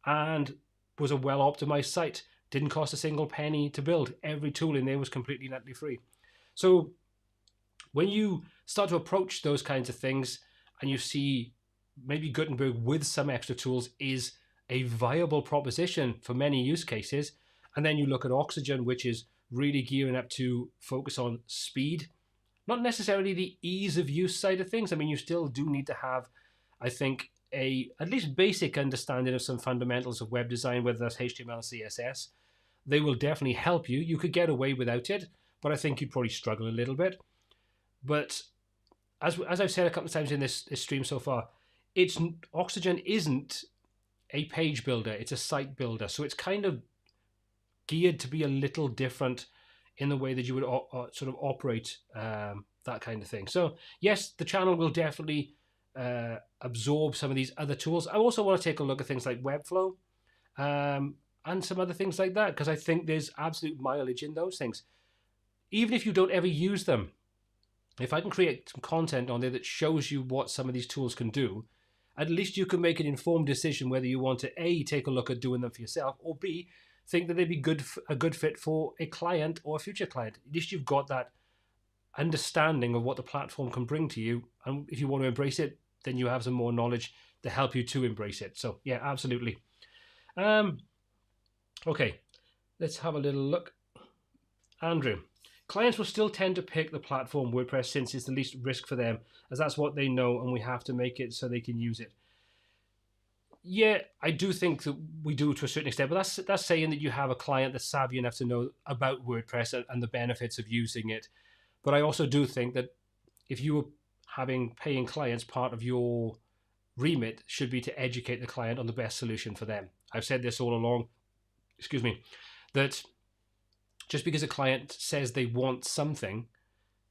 and was a well-optimized site. Didn't cost a single penny to build. Every tool in there was completely and utterly free. So when you start to approach those kinds of things and you see maybe Gutenberg with some extra tools is a viable proposition for many use cases, and then you look at Oxygen, which is really gearing up to focus on speed, not necessarily the ease of use side of things. I mean, you still do need to have, I think, a at least basic understanding of some fundamentals of web design, whether that's HTML and CSS. They will definitely help you. You could get away without it, but I think you'd probably struggle a little bit. But as I've said a couple of times in this stream so far, Oxygen isn't a page builder, it's a site builder. So it's kind of geared to be a little different in the way that you would sort of operate that kind of thing. So yes, the channel will definitely absorb some of these other tools. I also want to take a look at things like Webflow and some other things like that, because I think there's absolute mileage in those things. Even if you don't ever use them, if I can create some content on there that shows you what some of these tools can do, at least you can make an informed decision whether you want to A, take a look at doing them for yourself, or B, think that they'd be a good fit for a client or a future client. At least you've got that understanding of what the platform can bring to you. And if you want to embrace it, then you have some more knowledge to help you to embrace it. So yeah, absolutely. Okay, let's have a little look. Andrew, clients will still tend to pick the platform WordPress since it's the least risk for them, as that's what they know, and we have to make it so they can use it. Yeah, I do think that we do to a certain extent, but that's saying that you have a client that's savvy enough to know about WordPress and the benefits of using it. But I also do think that if you were having paying clients, part of your remit should be to educate the client on the best solution for them. I've said this all along, that just because a client says they want something,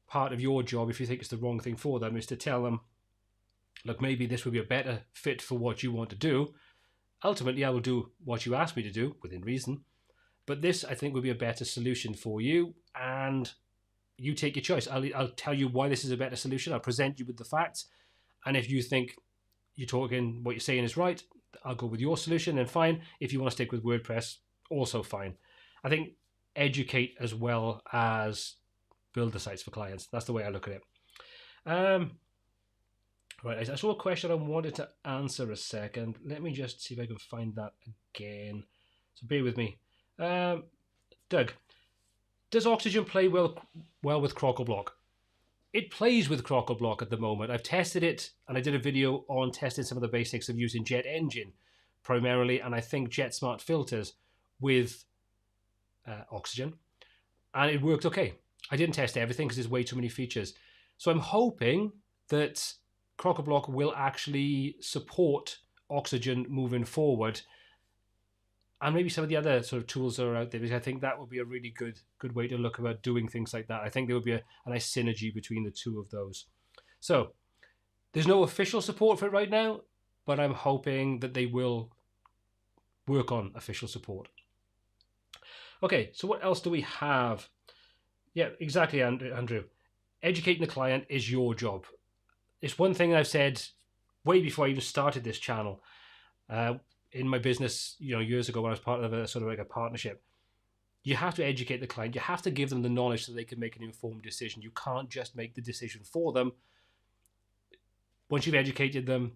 part of your job, if you think it's the wrong thing for them, is to tell them, look, maybe this would be a better fit for what you want to do. Ultimately, I will do what you ask me to do within reason, but this, I think, would be a better solution for you, and you take your choice. I'll tell you why this is a better solution. I'll present you with the facts, and if you think what you're saying is right, I'll go with your solution, and fine. If you want to stick with WordPress, also fine. I think educate as well as build the sites for clients. That's the way I look at it. Right, I saw a question I wanted to answer a second. Let me just see if I can find that again. So bear with me. Doug, does Oxygen play well with CrockelBlock? It plays with CrockelBlock at the moment. I've tested it, and I did a video on testing some of the basics of using Jet Engine primarily, and I think Jet Smart filters with Oxygen, and it worked okay. I didn't test everything because there's way too many features. So I'm hoping that CrockelBlock will actually support Oxygen moving forward, and maybe some of the other sort of tools that are out there, because I think that would be a really good way to look about doing things like that. I think there would be a nice synergy between the two of those. So there's no official support for it right now, but I'm hoping that they will work on official support. Okay, so what else do we have? Yeah, exactly, Andrew. Educating the client is your job. It's one thing I've said way before I even started this channel. In my business, years ago when I was part of a sort of like a partnership, you have to educate the client. You have to give them the knowledge so they can make an informed decision. You can't just make the decision for them. Once you've educated them,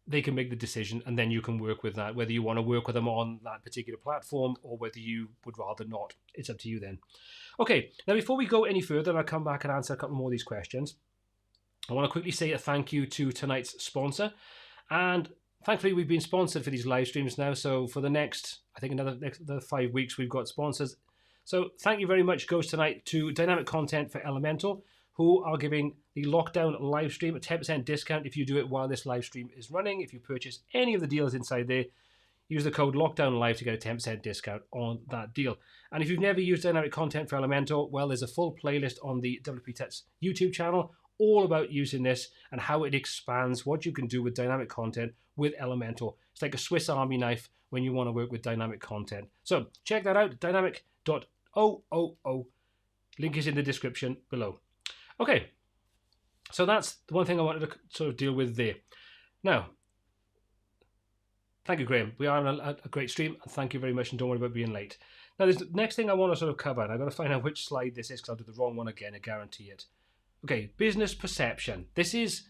they can make the decision, and then you can work with that, whether you want to work with them on that particular platform or whether you would rather not. It's up to you then. Okay, now before we go any further, and I'll come back and answer a couple more of these questions, I want to quickly say a thank you to tonight's sponsor. And thankfully, we've been sponsored for these live streams now. So for the next, I think another 5 weeks, we've got sponsors. So thank you very much goes tonight to Dynamic Content for Elemental, who are giving the lockdown live stream a 10% discount if you do it while this live stream is running. If you purchase any of the deals inside there, use the code LOCKDOWNLIVE to get a 10% discount on that deal. And if you've never used Dynamic Content for Elemental, well, there's a full playlist on the WP Tuts YouTube channel all about using this and how it expands what you can do with dynamic content with Elemental. It's like a Swiss Army knife when you want to work with dynamic content. So check that out, dynamic.000. Link is in the description below. Okay, so that's the one thing I wanted to sort of deal with there. Now, Thank you, Graham. We are on a great stream, and thank you very much, and don't worry about being late. Now, there's the next thing I want to sort of cover, and I've got to find out which slide this is because I'll do the wrong one again, I guarantee it. Okay, business perception. This is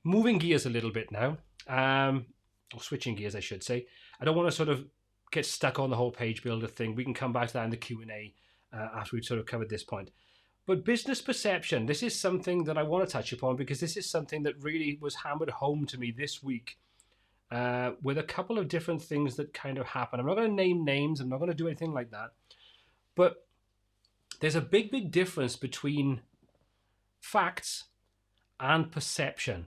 moving gears a little bit now, or switching gears, I should say. I don't want to sort of get stuck on the whole page builder thing. We can come back to that in the Q&A after we've sort of covered this point. But business perception, this is something that I want to touch upon because this is something that really was hammered home to me this week with a couple of different things that kind of happen. I'm not going to name names. I'm not going to do anything like that. But there's a big, big difference between facts and perception.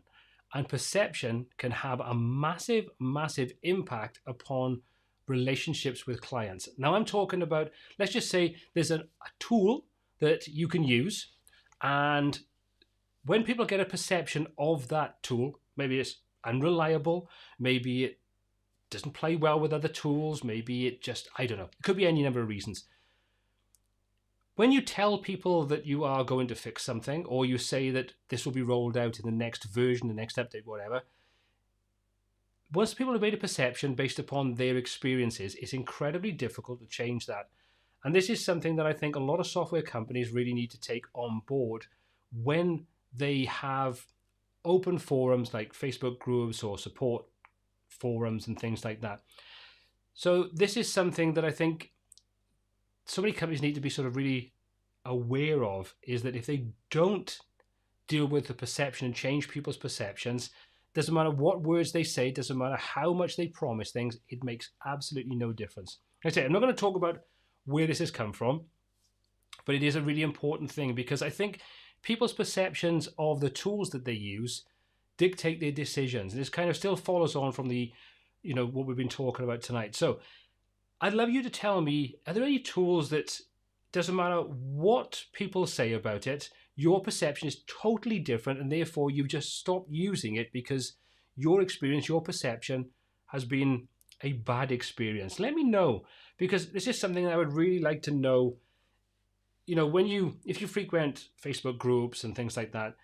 And perception can have a massive, massive impact upon relationships with clients. Now I'm talking about, let's just say there's a tool that you can use, and when people get a perception of that tool, maybe it's unreliable, maybe it doesn't play well with other tools, maybe it just, I don't know, it could be any number of reasons. When you tell people that you are going to fix something, or you say that this will be rolled out in the next version, the next update, whatever, once people have made a perception based upon their experiences, it's incredibly difficult to change that. And this is something that I think a lot of software companies really need to take on board when they have open forums like Facebook groups or support forums and things like that. So this is something that I think so many companies need to be sort of really aware of, is that if they don't deal with the perception and change people's perceptions, doesn't matter what words they say, doesn't matter how much they promise things, it makes absolutely no difference. Like I say, I'm not going to talk about where this has come from, but it is a really important thing because I think people's perceptions of the tools that they use dictate their decisions. And this kind of still follows on from the, what we've been talking about tonight. So I'd love you to tell me, are there any tools that doesn't matter what people say about it, your perception is totally different and therefore you've just stopped using it because your experience, your perception has been a bad experience? Let me know, because this is something I would really like to know. If you frequent Facebook groups and things like that,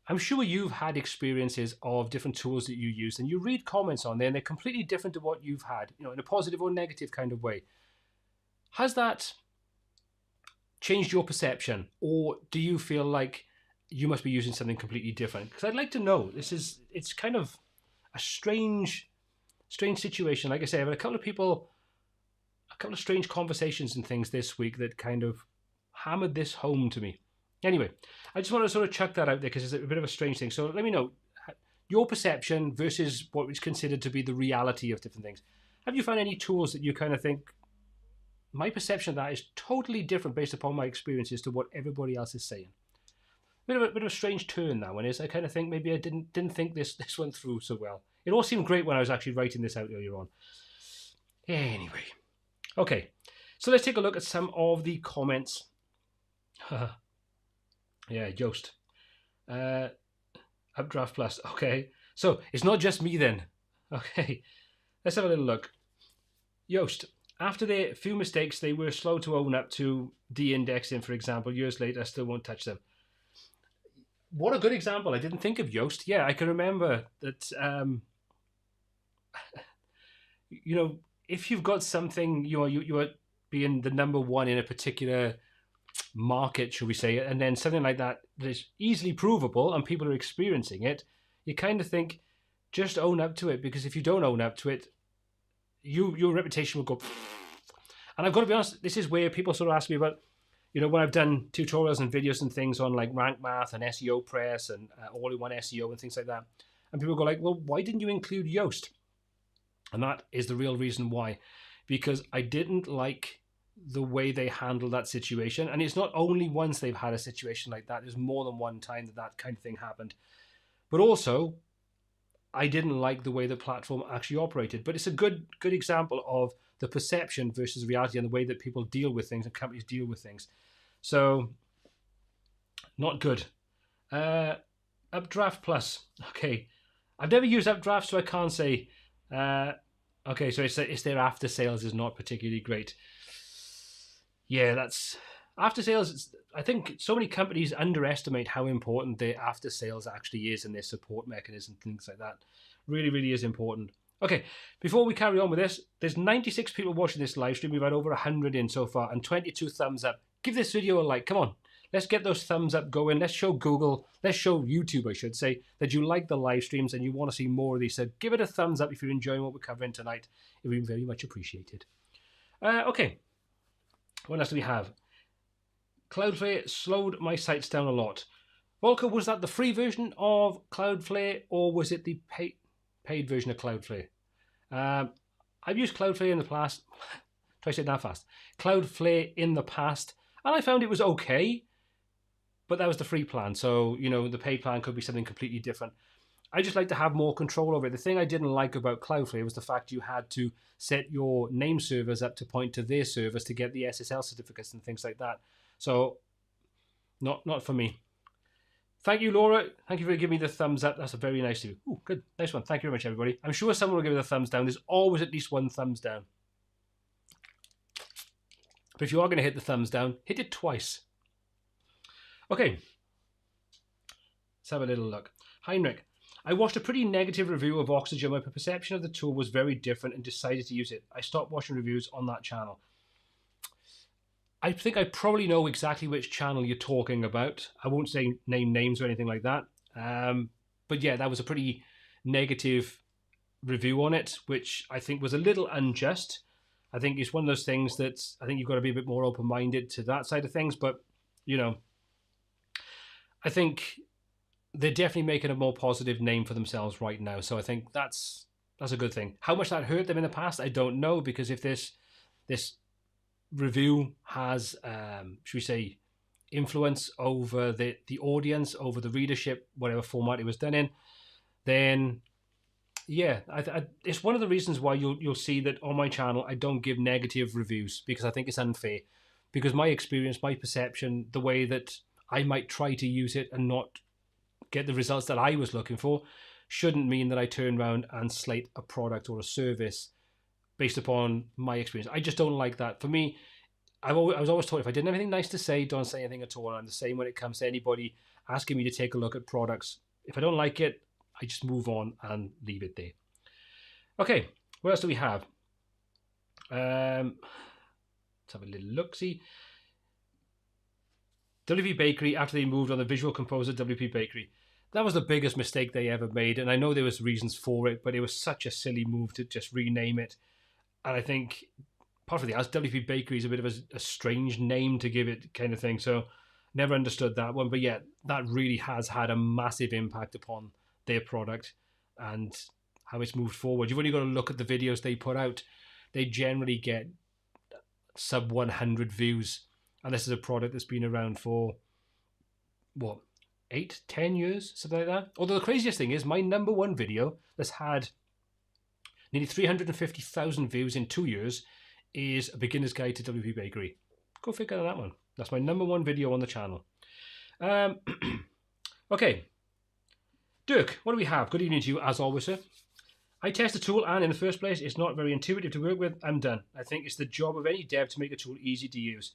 I'm sure you've had experiences of different tools that you use, and you read comments on there and they're completely different to what you've had, in a positive or negative kind of way. Has that changed your perception, or do you feel like you must be using something completely different? Because I'd like to know. It's kind of a strange situation. Like I say, I've had a couple of strange conversations and things this week that kind of hammered this home to me. Anyway, I just want to sort of chuck that out there because it's a bit of a strange thing. So let me know your perception versus what is considered to be the reality of different things. Have you found any tools that you kind of think, my perception of that is totally different based upon my experiences to what everybody else is saying? Bit of a strange turn that one is. I kind of think maybe I didn't think this one through so well. It all seemed great when I was actually writing this out earlier on. Anyway, okay, so let's take a look at some of the comments. Yeah, Yoast. Updraft Plus. Okay, so it's not just me then. Okay, let's have a little look. Yoast. After their few mistakes, they were slow to own up to de-indexing, for example. Years later, I still won't touch them. What a good example. I didn't think of Yoast. Yeah, I can remember that, if you've got something, you are being the number one in a particular market, shall we say, and then something like that is easily provable and people are experiencing it, you kind of think, just own up to it, because if you don't own up to it, your reputation will go. And I've got to be honest, this is where people sort of ask me about, when I've done tutorials and videos and things on like Rank Math and SEO Press and all-in-one SEO and things like that, and people go like, well, why didn't you include Yoast? And that is the real reason why, because I didn't like the way they handled that situation. And it's not only once they've had a situation like that, there's more than one time that kind of thing happened. But also, I didn't like the way the platform actually operated. But it's a good example of the perception versus reality and the way that people deal with things and companies deal with things. So, not good. Updraft Plus. Okay. I've never used Updraft, so I can't say. Okay, so it's their after sales is not particularly great. Yeah, that's after sales. I think so many companies underestimate how important their after sales actually is and their support mechanism, things like that. Really, really is important. Okay, before we carry on with this, there's 96 people watching this live stream. We've had over 100 in so far and 22 thumbs up. Give this video a like. Come on. Let's get those thumbs up going. Let's show Google, let's show YouTube, I should say, that you like the live streams and you want to see more of these. So give it a thumbs up if you're enjoying what we're covering tonight. It would be very much appreciated. Okay, what else do we have? Cloudflare slowed my sites down a lot. Volker, was that the free version of Cloudflare or was it the paid version of Cloudflare? I've used Cloudflare in the past. Try to say that fast. Cloudflare in the past, and I found it was okay, but that was the free plan. So, you know, the paid plan could be something completely different. I just like to have more control over it. The thing I didn't like about Cloudflare was the fact you had to set your name servers up to point to their servers to get the SSL certificates and things like that. So, not for me. Thank you, Laura. Thank you for giving me the thumbs up. That's a very nice of you. Ooh, good. Nice one. Thank you very much, everybody. I'm sure someone will give it a thumbs down. There's always at least one thumbs down. But if you are going to hit the thumbs down, hit it twice. Okay. Let's have a little look. Heinrich. I watched a pretty negative review of Oxygen where my perception of the tool was very different and decided to use it. I stopped watching reviews on that channel. I think I probably know exactly which channel you're talking about. I won't say name names or anything like that. But yeah, that was a pretty negative review on it, which I think was a little unjust. I think it's one of those things that I think you've got to be a bit more open-minded to that side of things. But, you know, I think they're definitely making a more positive name for themselves right now. So I think that's a good thing. How much that hurt them in the past, I don't know, because if this review has, should we say, influence over the audience, over the readership, whatever format it was done in, then yeah, it's one of the reasons why you'll see that on my channel I don't give negative reviews, because I think it's unfair. Because my experience, my perception, the way that I might try to use it and not get the results that I was looking for, shouldn't mean that I turn around and slate a product or a service based upon my experience. I just don't like that. For me, I was always told if I didn't have anything nice to say, don't say anything at all. And I'm the same when it comes to anybody asking me to take a look at products. If I don't like it, I just move on and leave it there. Okay, what else do we have? Let's have a little look-see. WP Bakery, after they moved on the Visual Composer WP Bakery. That was the biggest mistake they ever made. And I know there was reasons for it, but it was such a silly move to just rename it. And I think, apart from the as WP Bakery is a bit of a strange name to give it kind of thing. So never understood that one. But yeah, that really has had a massive impact upon their product and how it's moved forward. You've only got to look at the videos they put out. They generally get sub 100 views. And this is a product that's been around for, what, 8-10 years, something like that. Although the craziest thing is my #1 video that's had nearly 350,000 views in 2 years is A Beginner's Guide to WP Bakery. Go figure that one. That's my #1 video on the channel. Okay. Dirk, what do we have? Good evening to you, as always, sir. I test a tool and in the first place, it's not very intuitive to work with. I'm done. I think it's the job of any dev to make a tool easy to use.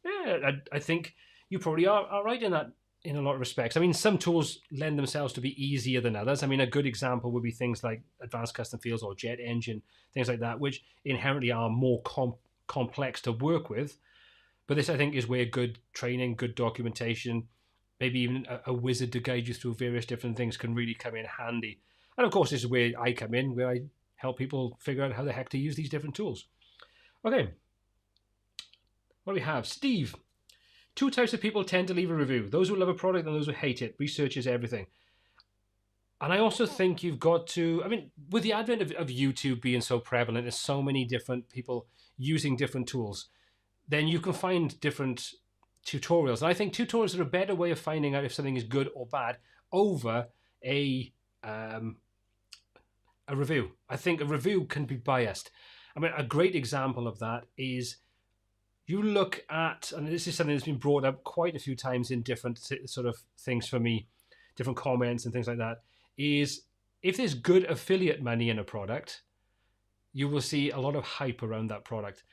Yeah, I think you probably are right in that in a lot of respects. I mean, some tools lend themselves to be easier than others. I mean, a good example would be things like Advanced Custom Fields or Jet Engine, things like that, which inherently are more complex to work with. But this, I think, is where good training, good documentation, maybe even a wizard to guide you through various different things can really come in handy. And of course, this is where I come in, where I help people figure out how the heck to use these different tools. Okay. What do we have? Steve. 2 types of people tend to leave a review. Those who love a product and those who hate it. Research is everything. And I also think you've got to, I mean, with the advent of YouTube being so prevalent, there's so many different people using different tools, then you can find different tutorials. And I think tutorials are a better way of finding out if something is good or bad over a review. I think a review can be biased. I mean, a great example of that is you look at, and this is something that's been brought up quite a few times in different sort of things for me, different comments and things like that, is if there's good affiliate money in a product, you will see a lot of hype around that product.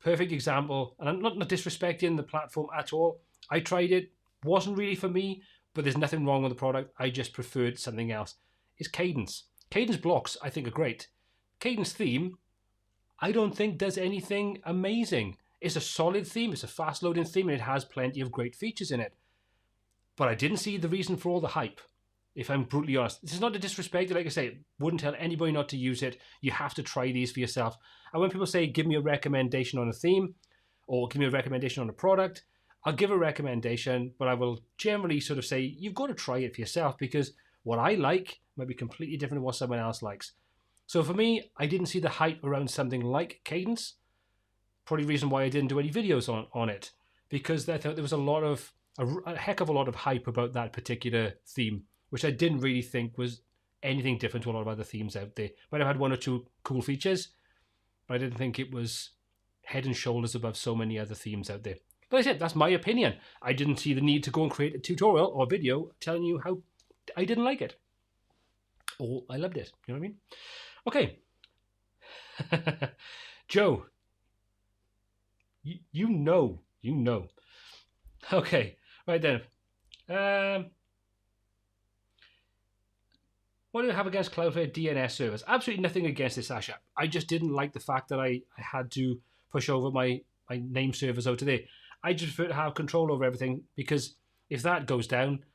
Perfect example, and I'm not disrespecting the platform at all. I tried it, wasn't really for me, but there's nothing wrong with the product. I just preferred something else. It's Cadence. Cadence blocks, I think, are great. Cadence theme, I don't think does anything amazing. It's a solid theme, it's a fast loading theme, and it has plenty of great features in it. But I didn't see the reason for all the hype, if I'm brutally honest. This is not to disrespect it, like I say, wouldn't tell anybody not to use it. You have to try these for yourself. And when people say, give me a recommendation on a theme, or give me a recommendation on a product, I'll give a recommendation, but I will generally sort of say, you've got to try it for yourself, because what I like might be completely different to what someone else likes. So for me, I didn't see the hype around something like Cadence. Probably the reason why I didn't do any videos on it, because I thought there was a heck of a lot of hype about that particular theme, which I didn't really think was anything different to a lot of other themes out there. Might have had one or two cool features, but I didn't think it was head and shoulders above so many other themes out there. But I said, that's my opinion. I didn't see the need to go and create a tutorial or video telling you how I didn't like it. Or I loved it. You know what I mean? Okay. Joe. You know. Okay. Right then. What do you have against Cloudflare DNS servers? Absolutely nothing against this, Asha. I just didn't like the fact that I had to push over my name servers out today. I just prefer to have control over everything, because if that goes down,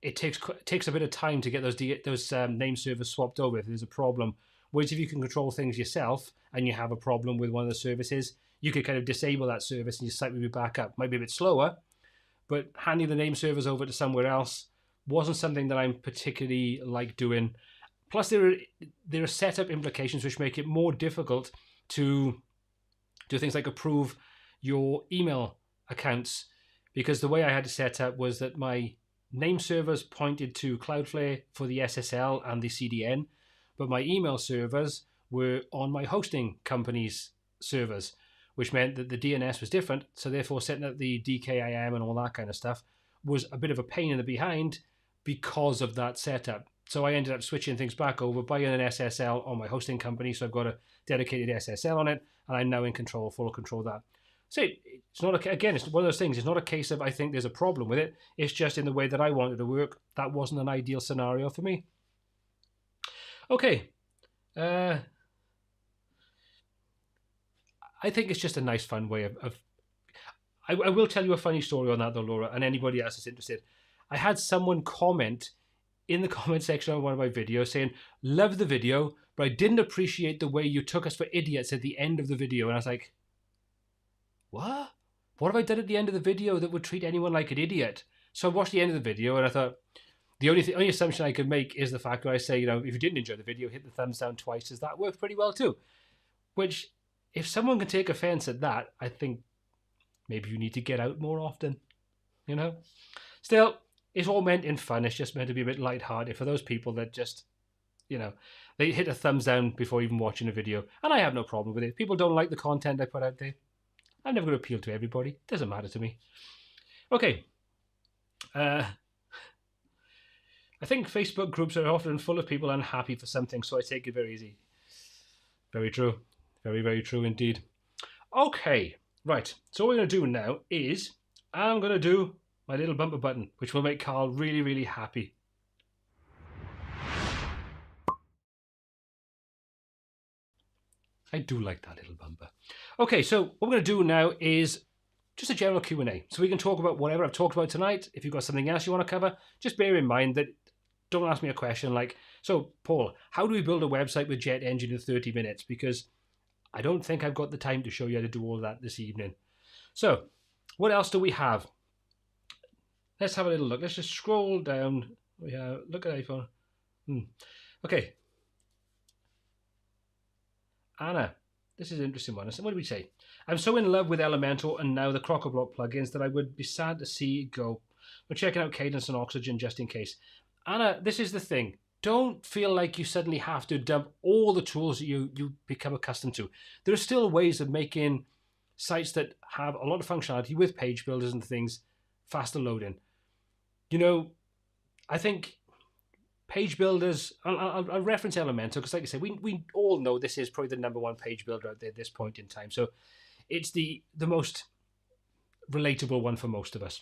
it takes a bit of time to get those name servers swapped over if there's a problem. Whereas if you can control things yourself and you have a problem with one of the services, you could kind of disable that service and your site will be back up. Might be a bit slower, but handing the name servers over to somewhere else wasn't something that I'm particularly like doing. Plus, there are setup implications which make it more difficult to do things like approve your email accounts, because the way I had to set up was that my name servers pointed to Cloudflare for the SSL and the CDN, but my email servers were on my hosting company's servers, which meant that the DNS was different. So therefore, setting up the DKIM and all that kind of stuff was a bit of a pain in the behind because of that setup. So I ended up switching things back over, buying an SSL on my hosting company. So I've got a dedicated SSL on it, and I'm now in full control of that. So it's not, again, it's one of those things. It's not a case of I think there's a problem with it. It's just in the way that I wanted to work. That wasn't an ideal scenario for me. Okay. I think it's just a nice, fun way of I will tell you a funny story on that though, Laura, and anybody else is interested. I had someone comment in the comment section on one of my videos saying, love the video, but I didn't appreciate the way you took us for idiots at the end of the video. And I was like, what? What have I done at the end of the video that would treat anyone like an idiot? So I watched the end of the video and I thought, the only assumption I could make is the fact that I say, you know, if you didn't enjoy the video, hit the thumbs down twice, as that worked pretty well too. Which, if someone can take offense at that, I think maybe you need to get out more often, you know? Still, it's all meant in fun. It's just meant to be a bit lighthearted for those people that just, you know, they hit a thumbs down before even watching a video. And I have no problem with it. People don't like the content I put out there. I'm never going to appeal to everybody. It doesn't matter to me. Okay. I think Facebook groups are often full of people unhappy for something, so I take it very easy. Very true. Very, very true indeed. Okay, right. So what we're going to do now is I'm going to do my little bumper button, which will make Carl really, really happy. I do like that little bumper. Okay, so what we're going to do now is just a general Q&A. So we can talk about whatever I've talked about tonight. If you've got something else you want to cover, just bear in mind that don't ask me a question like, so Paul, how do we build a website with Jet Engine in 30 minutes? Because I don't think I've got the time to show you how to do all that this evening. So what else do we have? Let's have a little look. Let's just scroll down. We have, look at iPhone. Okay. Anna, this is an interesting one. What do we say? I'm so in love with Elementor and now the Crocoblock plugins that I would be sad to see it go. We're checking out Cadence and Oxygen just in case. Anna, this is the thing. Don't feel like you suddenly have to dump all the tools that you become accustomed to. There are still ways of making sites that have a lot of functionality with page builders and things faster loading. You know, I think page builders, I'll reference Elementor because like I said, we all know this is probably the #1 page builder out there at this point in time. So it's the most relatable one for most of us.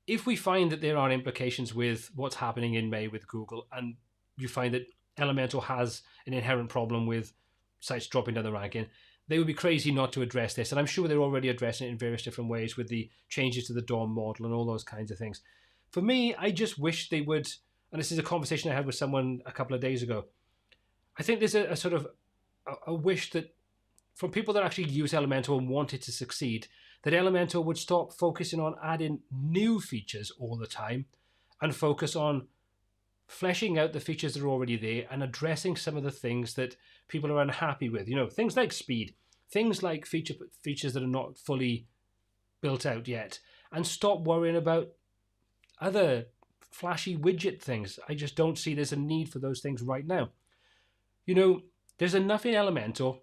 If we find that there are implications with what's happening in May with Google and you find that Elementor has an inherent problem with sites dropping down the ranking. They would be crazy not to address this, and I'm sure they're already addressing it in various different ways with the changes to the DOM model and all those kinds of things. For me, I just wish they would, and this is a conversation I had with someone a couple of days ago. I think there's a sort of a wish that from people that actually use Elementor and want it to succeed, that Elementor would stop focusing on adding new features all the time and focus on fleshing out the features that are already there and addressing some of the things that people are unhappy with. You know, things like speed, things like features that are not fully built out yet, and stop worrying about other flashy widget things. I just don't see there's a need for those things right now. You know, there's enough in Elementor.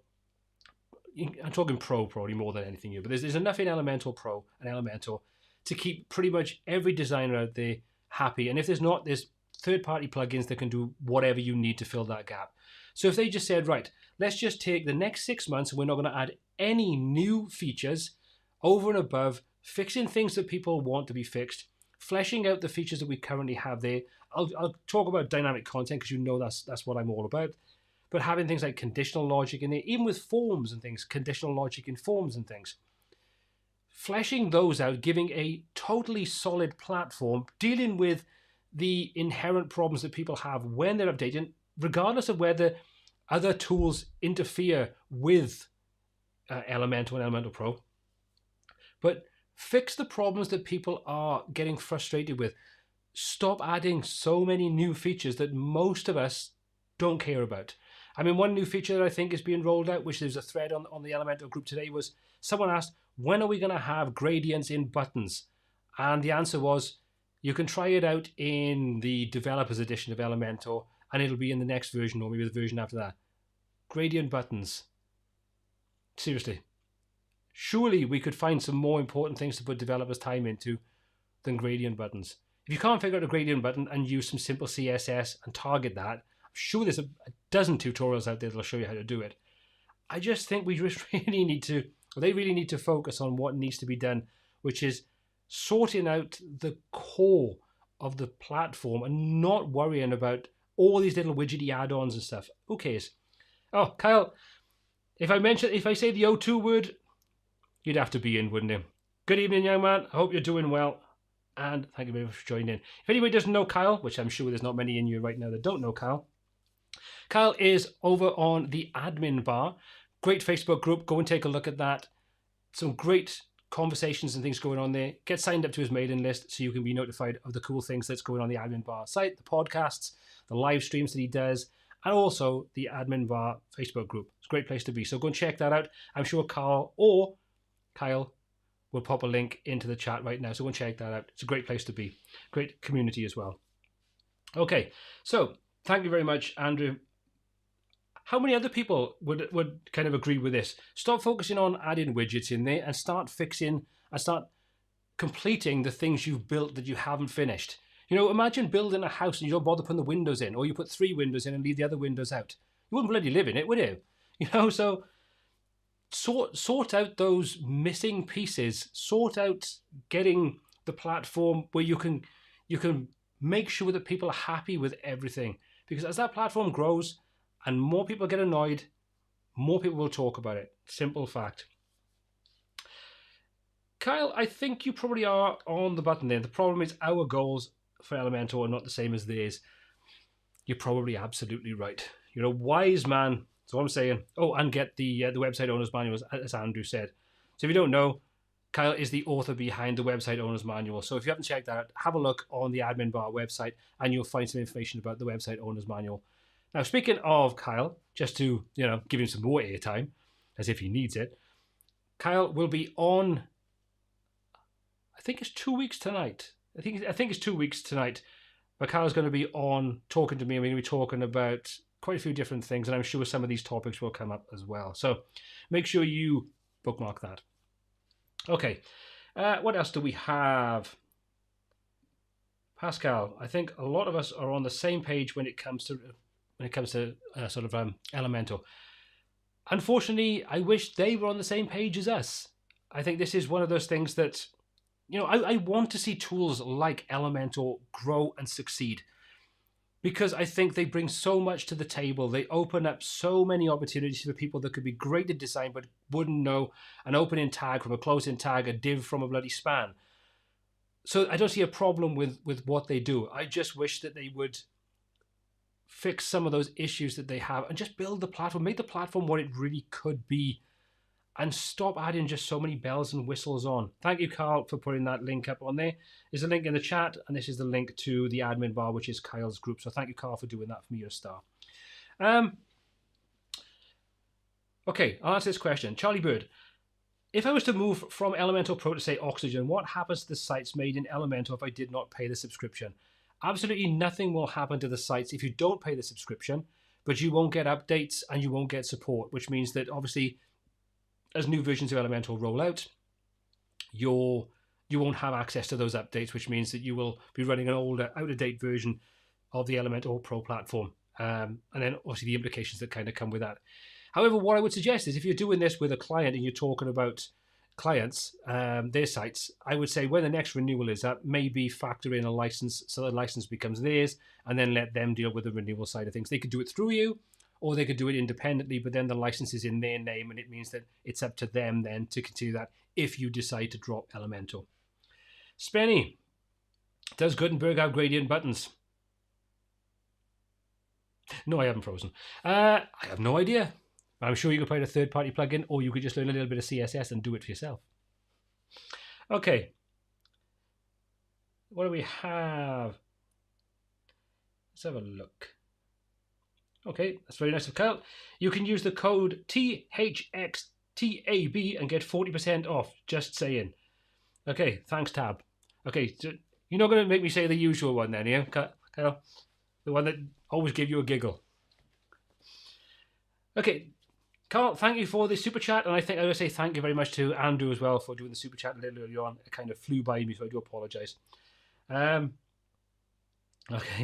I'm talking Pro probably more than anything here, but there's enough in Elementor Pro and Elementor to keep pretty much every designer out there happy. And if there's not, there's third-party plugins that can do whatever you need to fill that gap. So if they just said, right, let's just take the next 6 months and we're not going to add any new features over and above, fixing things that people want to be fixed, fleshing out the features that we currently have there. I'll talk about dynamic content because you know that's what I'm all about. But having things like conditional logic in there, even with forms and things, conditional logic in forms and things. Fleshing those out, giving a totally solid platform, dealing with the inherent problems that people have when they're updating, regardless of whether other tools interfere with Elementor and Elementor Pro. But fix the problems that people are getting frustrated with. Stop adding so many new features that most of us don't care about. I mean, one new feature that I think is being rolled out, which there's a thread on the Elementor group today, was someone asked, when are we going to have gradients in buttons? And the answer was, you can try it out in the developers edition of Elementor, and it'll be in the next version or maybe the version after that. Gradient buttons. Seriously. Surely we could find some more important things to put developers' time into than gradient buttons. If you can't figure out a gradient button and use some simple CSS and target that, I'm sure there's a dozen tutorials out there that'll show you how to do it. I just think we just really need to, or they really need to focus on what needs to be done, which is sorting out the core of the platform and not worrying about all these little widgety add-ons and stuff. Who cares? Oh, Kyle, if I say the O2 word, you'd have to be in, wouldn't you? Good evening, young man. I hope you're doing well. And thank you very much for joining in. If anybody doesn't know Kyle, which I'm sure there's not many in you right now that don't know Kyle, Kyle is over on the admin bar. Great Facebook group. Go and take a look at that. Some great conversations and things going on there. Get signed up to his mailing list so you can be notified of the cool things that's going on the admin bar site, the podcasts, the live streams that he does, and also the admin bar Facebook group. It's a great place to be. So go and check that out. I'm sure Carl or Kyle will pop a link into the chat right now. So go and check that out. It's a great place to be. Great community as well. Okay, so thank you very much, Andrew. How many other people would kind of agree with this? Stop focusing on adding widgets in there and start fixing and start completing the things you've built that you haven't finished. You know, imagine building a house and you don't bother putting the windows in, or you put 3 windows in and leave the other windows out. You wouldn't bloody live in it, would you? You know, so sort out those missing pieces. Sort out getting the platform where you can make sure that people are happy with everything. Because as that platform grows, and more people get annoyed, more people will talk about it. Simple fact. Kyle, I think you probably are on the button there. The problem is our goals for Elementor are not the same as theirs. You're probably absolutely right. You're a wise man. That's what I'm saying. Oh, and get the website owner's manual, as Andrew said. So if you don't know, Kyle is the author behind the website owner's manual. So if you haven't checked that out, have a look on the admin bar website and you'll find some information about the website owner's manual. Now, speaking of Kyle, just to give him some more airtime, as if he needs it, Kyle will be on. I think it's 2 weeks tonight. I think it's 2 weeks tonight. But Kyle's going to be on talking to me, and we're going to be talking about quite a few different things, and I'm sure some of these topics will come up as well. So make sure you bookmark that. Okay, what else do we have? Pascal, I think a lot of us are on the same page when it comes to sort of Elementor. Unfortunately, I wish they were on the same page as us. I think this is one of those things that, I want to see tools like Elementor grow and succeed. because I think they bring so much to the table. They open up so many opportunities for people that could be great at design but wouldn't know an opening tag from a closing tag, a div from a bloody span. So I don't see a problem with what they do. I just wish that they would fix some of those issues that they have and just build the platform, make the platform what it really could be, and stop adding just so many bells and whistles on. Thank you, Carl, for putting that link up on there. There's a link in the chat, and this is the link to the admin bar, which is Kyle's group. So thank you, Carl, for doing that for me. You're a star. Okay, I'll answer this question. Charlie Bird. If I was to move from Elementor Pro to, say, Oxygen, what happens to the sites made in Elementor if I did not pay the subscription? Absolutely nothing will happen to the sites if you don't pay the subscription, but you won't get updates and you won't get support, which means that obviously as new versions of Elementor roll out, you won't have access to those updates, which means that you will be running an older, out-of-date version of the Elementor Pro platform. And then obviously the implications that kind of come with that. However, what I would suggest is if you're doing this with a client and you're talking about clients, their sites, I would say when the next renewal is up, maybe factor in a license so the license becomes theirs and then let them deal with the renewal side of things. They could do it through you or they could do it independently, but then the license is in their name and it means that it's up to them then to continue that if you decide to drop Elementor. Spenny, does Gutenberg have gradient buttons? No, I haven't frozen. I have no idea. I'm sure you could put a third-party plugin, or you could just learn a little bit of CSS and do it for yourself. Okay. What do we have? Let's have a look. Okay, that's very nice of Kyle. You can use the code THXTAB and get 40% off. Just saying. Okay, thanks, Tab. Okay, so you're not going to make me say the usual one then, yeah? Kyle? The one that always gives you a giggle. Okay. Carl, thank you for the super chat, and I think I would say thank you very much to Andrew as well for doing the super chat a little earlier on. It kind of flew by me, so I do apologise. Okay,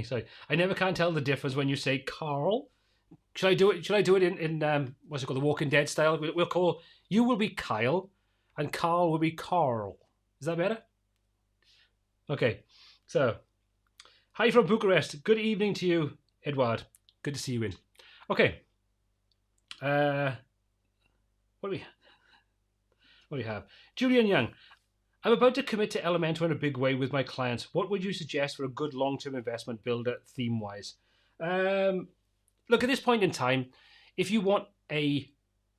sorry. I never can tell the difference when you say Carl. Should I do it? Should I do it in what's it called, the Walking Dead style? We'll call you will be Kyle, and Carl will be Carl. Is that better? Okay. So, hi from Bucharest. Good evening to you, Edward. Good to see you in. Okay. What do we have? Julian Young. I'm about to commit to Elementor in a big way with my clients. What would you suggest for a good long-term investment builder theme-wise? Look, at this point in time, if you want a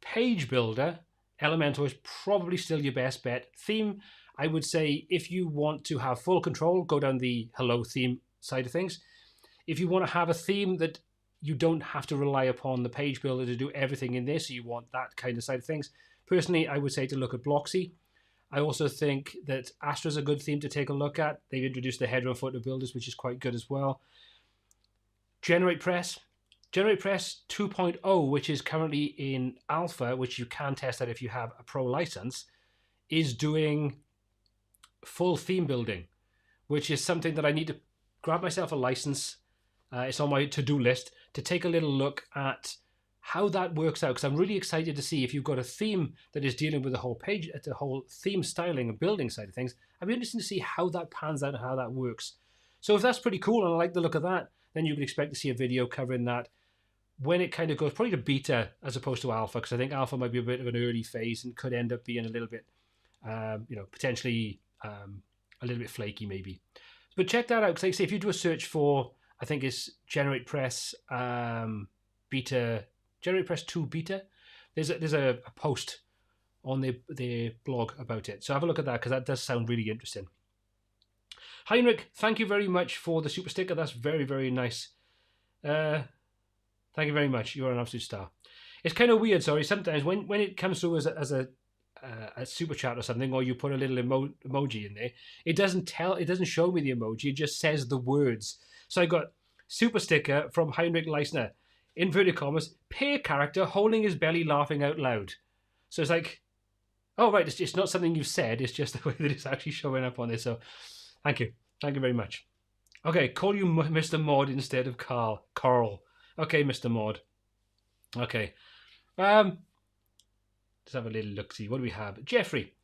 page builder, Elementor is probably still your best bet. Theme, I would say if you want to have full control, go down the Hello theme side of things. If you want to have a theme that you don't have to rely upon the page builder to do everything in this, so you want that kind of side of things. Personally, I would say to look at Bloxy. I also think that Astra is a good theme to take a look at. They've introduced the header and footer builders, which is quite good as well. GeneratePress 2.0, which is currently in alpha, which you can test out if you have a pro license, is doing full theme building, which is something that I need to grab myself a license. It's on my to-do list to take a little look at how that works out, because I'm really excited to see if you've got a theme that is dealing with the whole page, the whole theme styling and building side of things. I'd be interested to see how that pans out and how that works. So if that's pretty cool and I like the look of that, then you can expect to see a video covering that when it kind of goes probably to beta as opposed to alpha, because I think alpha might be a bit of an early phase and could end up being a little bit, potentially a little bit flaky maybe. But check that out, because like I say, if you do a search for, I think it's GeneratePress beta, GeneratePress 2 beta. There's a post on the blog about it. So have a look at that, because that does sound really interesting. Heinrich, thank you very much for the super sticker. That's very, very nice. Thank you very much. You're an absolute star. It's kind of weird, sorry. Sometimes when it comes through as a super chat or something, or you put a little emoji in there, it doesn't show me the emoji. It just says the words. So I got super sticker from Heinrich Leisner, inverted commas, pear character holding his belly laughing out loud. So it's like, oh right, it's not something you've said, it's just the way that it's actually showing up on this. So thank you very much. Okay, call you Mr. Mod instead of Carl. Okay, Mr. Mod. Okay. Let's have a little look-see. What do we have? Jeffrey.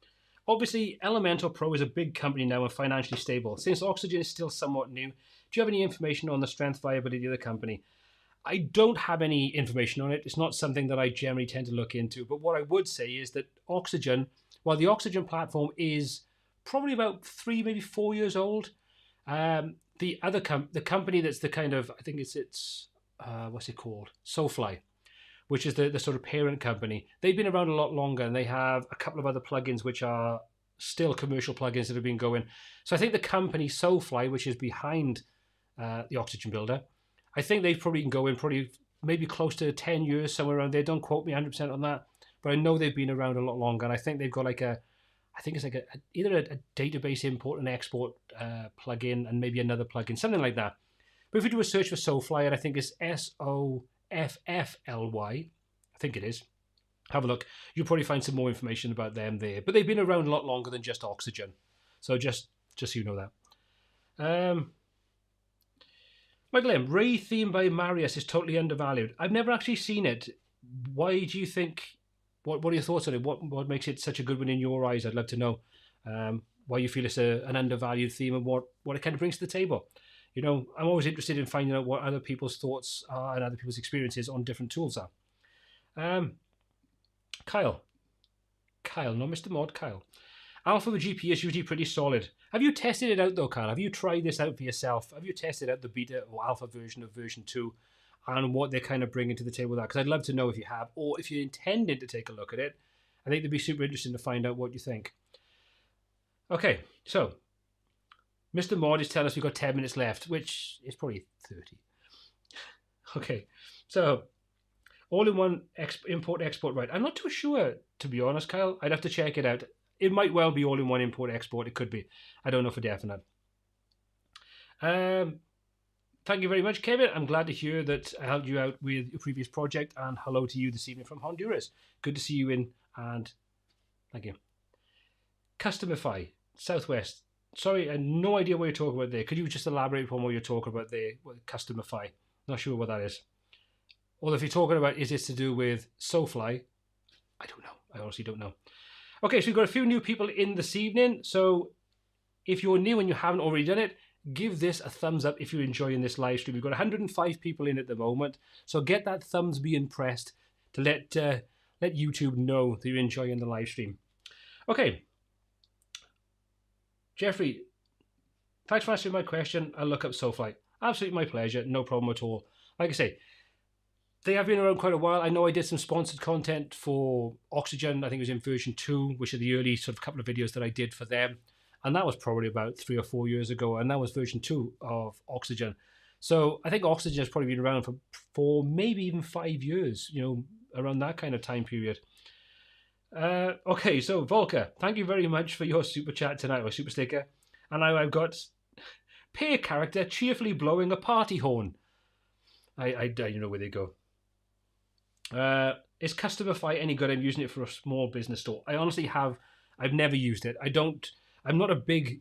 Obviously, Elementor Pro is a big company now and financially stable. Since Oxygen is still somewhat new, Do you have any information on the strength, viability of the company? I don't have any information on it. It's not something that I generally tend to look into. But what I would say is that Oxygen, while the Oxygen platform is probably about 3, maybe 4 years old, the other the company that's the kind of, I think it's what's it called? Soulfly, which is the sort of parent company. They've been around a lot longer, and they have a couple of other plugins which are still commercial plugins that have been going. So I think the company Soulfly, which is behind the Oxygen Builder, I think they've probably can go in probably maybe close to 10 years, somewhere around there. Don't quote me 100% on that, but I know they've been around a lot longer, and I think they've got like either a database import and export plugin and maybe another plugin, something like that. But if we do a search for Soulfly, and I think it's SOFFLY, I think it is, have a look. You'll probably find some more information about them there. But they've been around a lot longer than just Oxygen. So just so you know that. Michael M. Ray theme by Marius is totally undervalued. I've never actually seen it. Why do you think? What are your thoughts on it? What makes it such a good one in your eyes? I'd love to know why you feel it's an undervalued theme and what it kind of brings to the table. You know, I'm always interested in finding out what other people's thoughts are and other people's experiences on different tools are. Kyle, not Mr. Mod, Kyle. Alpha with GP is usually pretty solid. Have you tested it out though, Kyle? Have you tried this out for yourself? Have you tested out the beta or alpha version of version 2 and what they're kind of bringing to the table with that? Because I'd love to know if you have, or if you're intending to take a look at it. I think it'd be super interesting to find out what you think. Okay, so Mr. Mod is telling us we've got 10 minutes left, which is probably 30. Okay, so all-in-one import-export, right? I'm not too sure, to be honest, Kyle. I'd have to check it out. It might well be all-in-one import-export. It could be. I don't know for definite. Thank you very much, Kevin. I'm glad to hear that I helped you out with your previous project. And hello to you this evening from Honduras. Good to see you in. And thank you. Customify, Southwest. Sorry, I had no idea what you're talking about there. Could you just elaborate upon what you're talking about there? Customify. Not sure what that is. Or if you're talking about, is this to do with Soulfly? I don't know. I honestly don't know. Okay, so we've got a few new people in this evening. So if you're new and you haven't already done it, give this a thumbs up if you're enjoying this live stream. We've got 105 people in at the moment. So get that thumbs being pressed to let YouTube know that you're enjoying the live stream. Okay. Jeffrey, thanks for answering my question. I'll look up Soulfly. Absolutely my pleasure. No problem at all. Like I say, they have been around quite a while. I know I did some sponsored content for Oxygen. I think it was in version 2, which are the early sort of couple of videos that I did for them. And that was probably about 3 or 4 years ago. And that was version 2 of Oxygen. So I think Oxygen has probably been around for maybe even 5 years, you know, around that kind of time period. Okay, so Volker, thank you very much for your super chat tonight, or super sticker. And now I've got Peer character cheerfully blowing a party horn. I don't know where they go. Is Customify any good? I'm using it for a small business store. I've never used it. I'm not a big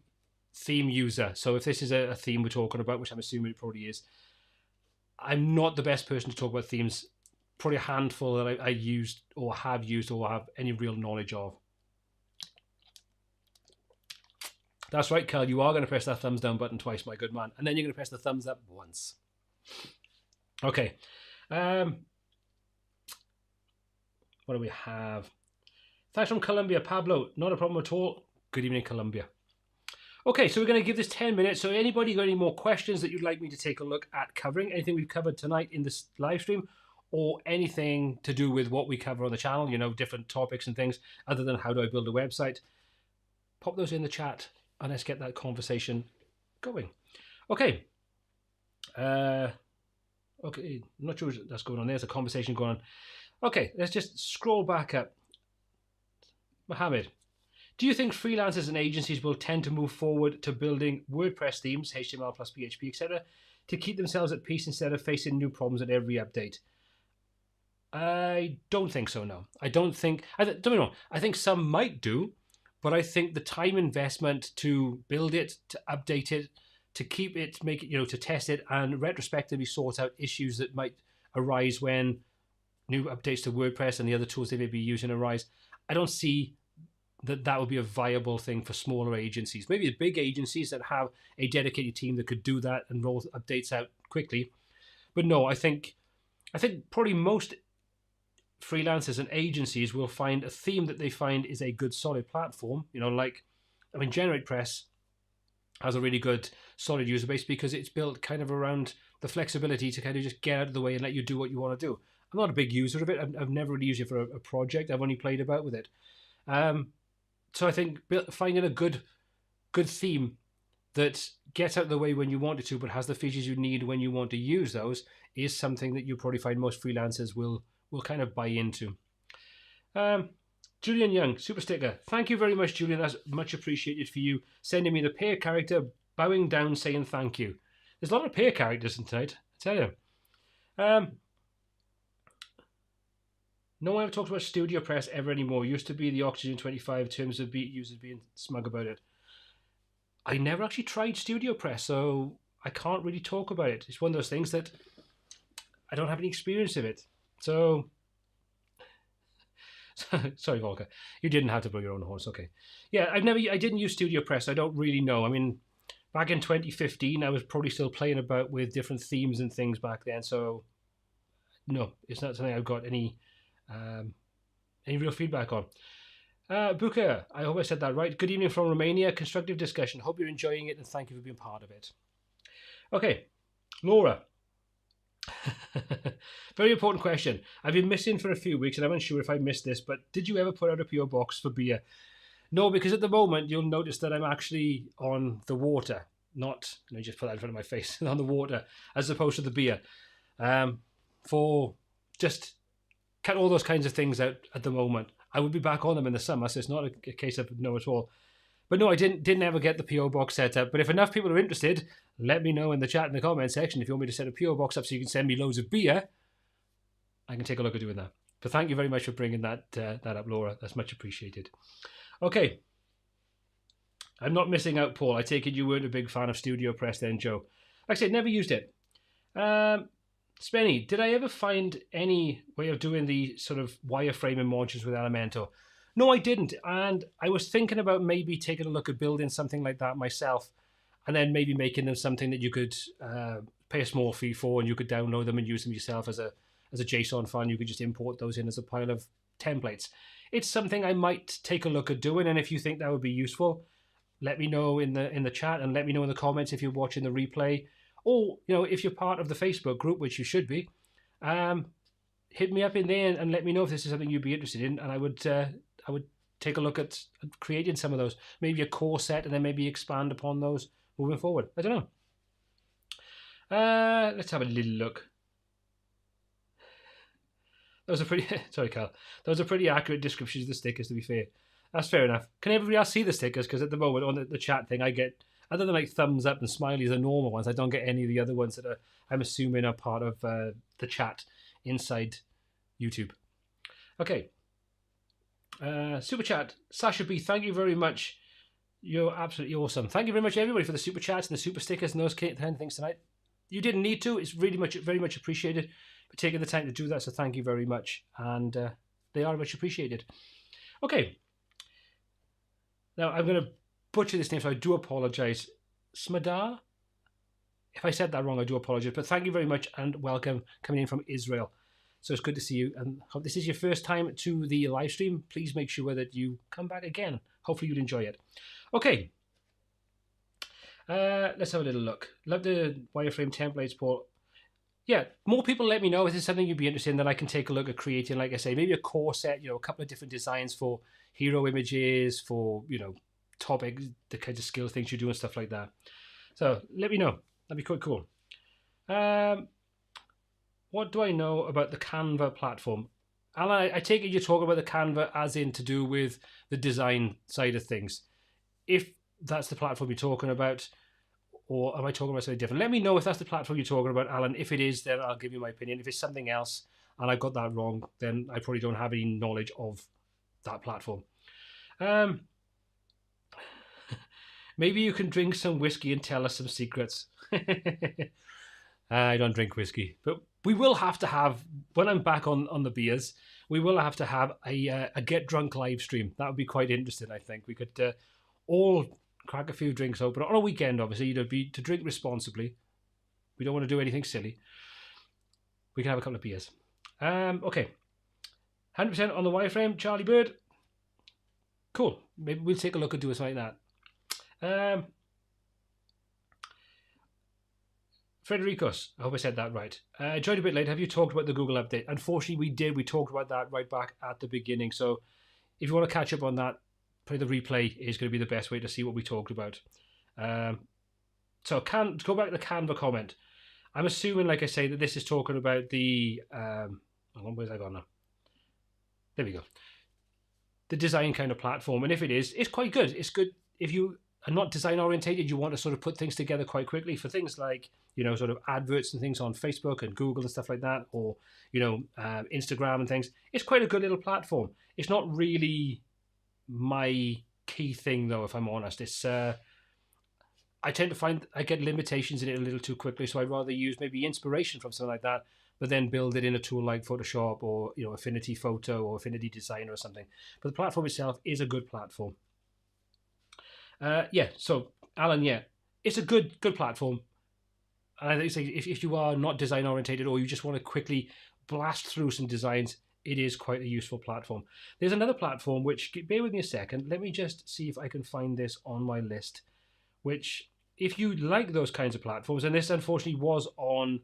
theme user. So if this is a theme we're talking about, which I'm assuming it probably is, I'm not the best person to talk about themes. Probably a handful that I used or have used or have any real knowledge of. That's right, Cal. You are going to press that thumbs down button twice, my good man. And then you're going to press the thumbs up once. Okay. What do we have? Thanks from Colombia, Pablo. Not a problem at all. Good evening, Colombia. Okay, so we're going to give this 10 minutes. So anybody got any more questions that you'd like me to take a look at covering? Anything we've covered tonight in this live stream? Or anything to do with what we cover on the channel, you know, different topics and things, other than how do I build a website? Pop those in the chat and let's get that conversation going. Okay. Okay, I'm not sure what that's going on. There's a conversation going on. Okay, let's just scroll back up. Mohammed, do you think freelancers and agencies will tend to move forward to building WordPress themes, HTML plus PHP, etc., to keep themselves at peace instead of facing new problems at every update? I don't think so, no. Don't get me wrong, I think some might do, but I think the time investment to build it, to update it, to keep it, make it, you know, to test it and retrospectively sort out issues that might arise when new updates to WordPress and the other tools they may be using arise. I don't see that would be a viable thing for smaller agencies. Maybe the big agencies that have a dedicated team that could do that and roll updates out quickly. But no, I think probably most freelancers and agencies will find a theme that they find is a good solid platform. GeneratePress has a really good solid user base because it's built kind of around the flexibility to kind of just get out of the way and let you do what you want to do. I'm not a big user of it. I've never really used it for a project. I've only played about with it. So I think finding a good theme that gets out of the way when you want it to, but has the features you need when you want to use those, is something that you probably find most freelancers will kind of buy into. Julian Young, super sticker. Thank you very much, Julian. That's much appreciated for you sending me the pear character bowing down saying thank you. There's a lot of pear characters tonight, I tell you. No one ever talks about StudioPress ever anymore. Used to be the Oxygen 25 in terms of users being smug about it. I never actually tried StudioPress, so I can't really talk about it. It's one of those things that I don't have any experience of it. So, sorry, Volker. You didn't have to blow your own horse. Okay. Yeah, I didn't use StudioPress. I don't really know. I mean, back in 2015, I was probably still playing about with different themes and things back then. So, no, it's not something I've got any real feedback on. Buka, I hope I said that right. Good evening from Romania. Constructive discussion. Hope you're enjoying it and thank you for being part of it. Okay, Laura. Very important question. I've been missing for a few weeks and I'm unsure if I missed this, but did you ever put out a PO box for beer? No, because at the moment you'll notice that I'm actually on the water. Let me just put that in front of my face. On the water as opposed to the beer. For just cut all those kinds of things out at the moment. I would be back on them in the summer, so it's not a case of no at all. But no, I didn't ever get the PO box set up. But if enough people are interested, let me know in the chat in the comment section if you want me to set a PO box up so you can send me loads of beer. I can take a look at doing that. But thank you very much for bringing that up, Laura. That's much appreciated. Okay. I'm not missing out, Paul. I take it you weren't a big fan of StudioPress then, Joe. Like I said, never used it. Spenny, did I ever find any way of doing the sort of wireframing modules with Elementor? No, I didn't. And I was thinking about maybe taking a look at building something like that myself and then maybe making them something that you could pay a small fee for and you could download them and use them yourself as a JSON file. You could just import those in as a pile of templates. It's something I might take a look at doing. And if you think that would be useful, let me know in the chat and let me know in the comments if you're watching the replay. Or, if you're part of the Facebook group, which you should be, hit me up in there and let me know if this is something you'd be interested in. And I would take a look at creating some of those, maybe a core set, and then maybe expand upon those moving forward. I don't know. Let's have a little look. Those are pretty. Sorry, Carl. Those are pretty accurate descriptions of the stickers. To be fair, that's fair enough. Can everybody else see the stickers? Because at the moment on the chat thing, I get, other than like thumbs up and smileys, the normal ones, I don't get any of the other ones that I'm assuming are part of the chat inside YouTube. Okay. Super chat. Sasha B, thank you very much. You're absolutely awesome. Thank you very much, everybody, for the super chats and the super stickers and those kind of things tonight. You didn't need to. It's really very much appreciated for taking the time to do that. So thank you very much. And they are much appreciated. Okay. Now I'm going to butcher this name, so I do apologize. Smadar? If I said that wrong, I do apologize. But thank you very much and welcome coming in from Israel. So it's good to see you. And hope this is your first time to the live stream. Please make sure that you come back again. Hopefully you'd enjoy it. Okay. Let's have a little look. Love the wireframe templates, Paul. Yeah, more people let me know if this is something you'd be interested in, that I can take a look at creating, like I say, maybe a core set, a couple of different designs for hero images, for, topic, the kinds of skill things you do and stuff like that. So let me know. That'd be quite cool. What do I know about the Canva platform? Alan, I take it you're talking about the Canva as in to do with the design side of things. If that's the platform you're talking about, or am I talking about something different? Let me know if that's the platform you're talking about, Alan. If it is, then I'll give you my opinion. If it's something else and I've got that wrong, then I probably don't have any knowledge of that platform. Maybe you can drink some whiskey and tell us some secrets. I don't drink whiskey, but we will have to have, when I'm back on the beers, we will have to have a Get Drunk live stream. That would be quite interesting, I think. We could all crack a few drinks open on a weekend, obviously. You'd be to drink responsibly. We don't want to do anything silly. We can have a couple of beers. Okay. 100% on the wireframe, Charlie Bird. Cool. Maybe we'll take a look and do something like that. Fredericus, I hope I said that right. I joined a bit late. Have you talked about the Google update? Unfortunately, we did. We talked about that right back at the beginning. So if you want to catch up on that, probably the replay is going to be the best way to see what we talked about. So go back to the Canva comment. I'm assuming, like I say, that this is talking about the... where's I gone now? There we go. The design kind of platform. And if it is, it's quite good. It's good if you are not design orientated, you want to sort of put things together quite quickly for things like, sort of adverts and things on Facebook and Google and stuff like that, or, Instagram and things. It's quite a good little platform. It's not really my key thing, though, if I'm honest. It's I tend to find I get limitations in it a little too quickly, so I'd rather use maybe inspiration from something like that, but then build it in a tool like Photoshop or Affinity Photo or Affinity Designer or something. But the platform itself is a good platform. So Alan, it's a good platform. And I think if you are not design orientated or you just want to quickly blast through some designs, it is quite a useful platform. There's another platform which, bear with me a second, let me just see if I can find this on my list, which if you like those kinds of platforms, and this unfortunately was on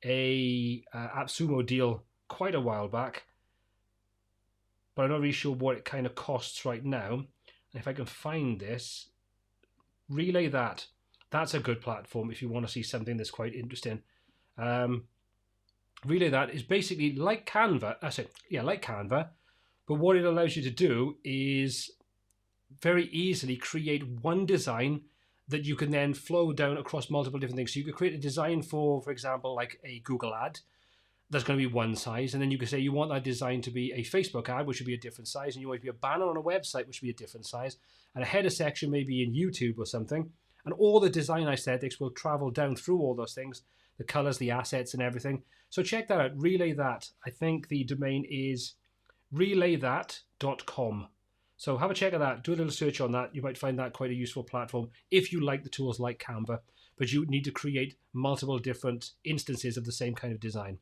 a AppSumo deal quite a while back, but I'm not really sure what it kind of costs right now. And if I can find this, Relay That. That's a good platform if you want to see something that's quite interesting. Relay That is basically like Canva. Like Canva, but what it allows you to do is very easily create one design that you can then flow down across multiple different things. So you could create a design for example, like a Google ad. That's going to be one size, and then you can say you want that design to be a Facebook ad, which would be a different size, and you want it to be a banner on a website, which would be a different size, and a header section maybe in YouTube or something. And all the design aesthetics will travel down through all those things, the colors, the assets, and everything. So check that out, Relay That. I think the domain is relaythat.com. So have a check of that. Do a little search on that. You might find that quite a useful platform if you like the tools like Canva, but you need to create multiple different instances of the same kind of design.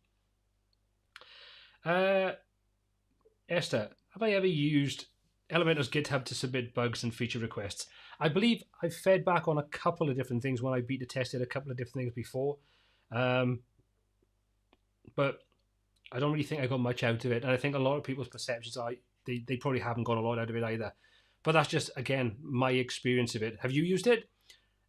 Esther, have I ever used Elementor's GitHub to submit bugs and feature requests? I believe I've fed back on a couple of different things when I beta tested a couple of different things before. But I don't really think I got much out of it. And I think a lot of people's perceptions are they probably haven't got a lot out of it either. But that's just, again, my experience of it. Have you used it?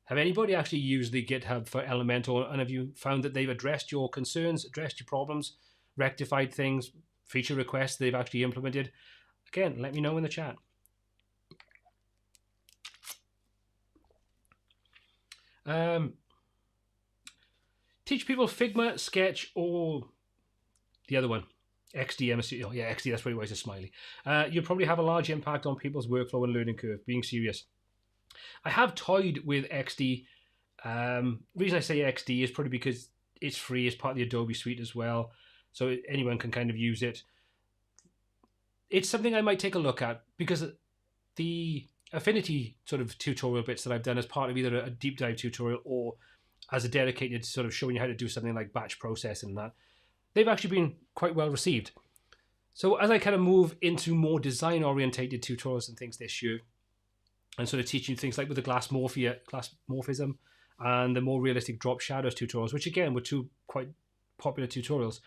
Have anybody actually used the GitHub for Elementor? And have you found that they've addressed your concerns, addressed your problems, rectified things, feature requests they've actually implemented? Again, let me know in the chat. Teach people Figma, Sketch, or the other one, XD. XD, that's probably why it's a smiley. You'll probably have a large impact on people's workflow and learning curve, being serious. I have toyed with XD. Reason I say XD is probably because it's free, it's part of the Adobe suite as well, so anyone can kind of use it. It's something I might take a look at, because the Affinity sort of tutorial bits that I've done as part of either a deep dive tutorial or as a dedicated sort of showing you how to do something like batch processing and that, they've actually been quite well received. So as I kind of move into more design orientated tutorials and things this year, and sort of teaching things like with the glass morphism and the more realistic drop shadows tutorials, which again were two quite popular tutorials,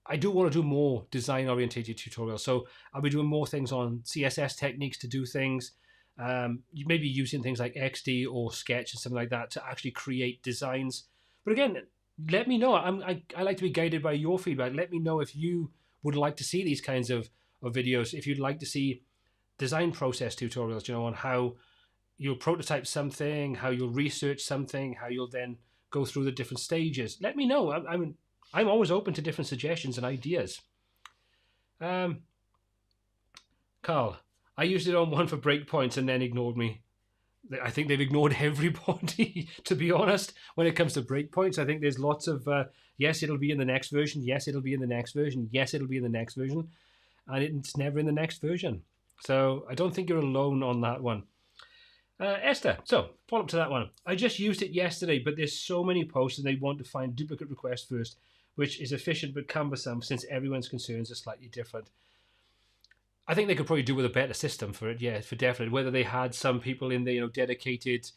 I do want to do more design orientated tutorials. So I'll be doing more things on CSS techniques to do things. You may be using things like XD or Sketch and something like that to actually create designs. But again, let me know. I like to be guided by your feedback. Let me know if you would like to see these kinds of videos. If you'd like to see design process tutorials, on how you'll prototype something, how you'll research something, how you'll then go through the different stages. Let me know. I'm always open to different suggestions and ideas. Carl, I used it on one for breakpoints and then ignored me. I think they've ignored everybody, to be honest, when it comes to breakpoints. I think there's lots of, yes, it'll be in the next version. Yes, it'll be in the next version. Yes, it'll be in the next version. And it's never in the next version. So I don't think you're alone on that one. Esther, so follow up to that one. I just used it yesterday, but there's so many posts and they want to find duplicate requests first, which is efficient but cumbersome since everyone's concerns are slightly different. I think they could probably do with a better system for it, yeah, for definite. Whether they had some people in there, dedicated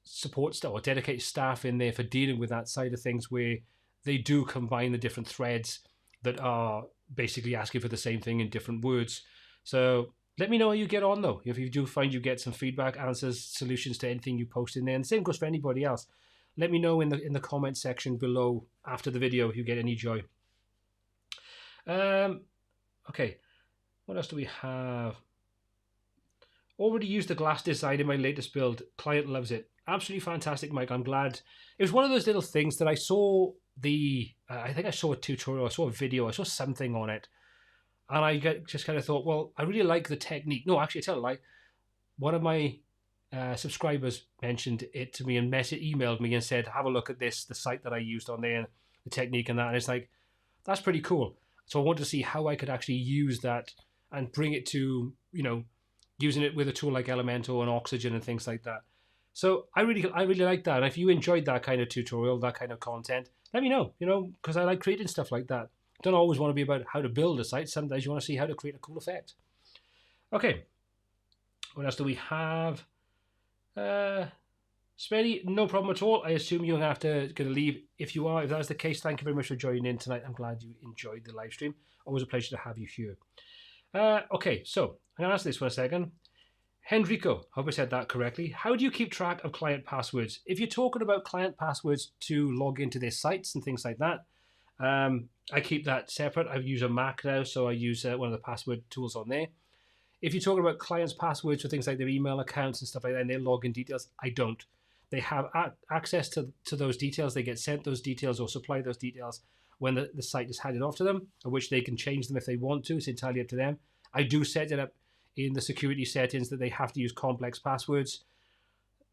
support staff or dedicated staff in there for dealing with that side of things, where they do combine the different threads that are basically asking for the same thing in different words. So let me know how you get on, though. If you do find you get some feedback, answers, solutions to anything you post in there, and the same goes for anybody else. Let me know in the comment section below after the video if you get any joy. Okay. What else do we have? Already used the glass design in my latest build. Client loves it. Absolutely fantastic, Mike. I'm glad. It was one of those little things that I saw I think I saw a tutorial, I saw a video, I saw something on it. And I just kind of thought, well, I really like the technique. No, actually, I tell a lie. One of my subscribers mentioned it to me and emailed me and said, have a look at this, the site that I used on there, and the technique and that. And it's like, that's pretty cool. So I wanted to see how I could actually use that and bring it to, using it with a tool like Elementor and Oxygen and things like that. So I really like that. And if you enjoyed that kind of tutorial, that kind of content, let me know, because I like creating stuff like that. Don't always want to be about how to build a site. Sometimes you want to see how to create a cool effect. Okay. What else do we have? Spenny, no problem at all. I assume you're going to leave. If that's the case, thank you very much for joining in tonight. I'm glad you enjoyed the live stream. Always a pleasure to have you here. Okay, so I'm going to answer this for a second. Henrico, hope I said that correctly. How do you keep track of client passwords? If you're talking about client passwords to log into their sites and things like that, I keep that separate. I use a Mac now, so I use one of the password tools on there. If you're talking about clients' passwords for things like their email accounts and stuff like that, and their login details, I don't. They have access to those details. They get sent those details or supply those details when the site is handed off to them, at which they can change them if they want to. It's entirely up to them. I do set it up in the security settings that they have to use complex passwords,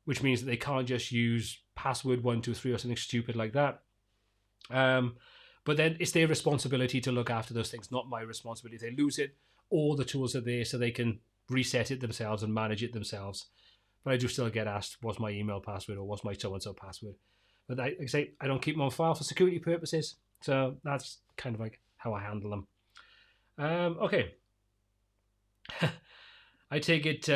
which means that they can't just use password 123 or something stupid like that. But then it's their responsibility to look after those things, not my responsibility. If they lose it, all the tools are there so they can reset it themselves and manage it themselves. But I do still get asked, what's my email password or what's my so-and-so password? But like I say, I don't keep them on file for security purposes. So that's kind of like how I handle them. Okay. I take it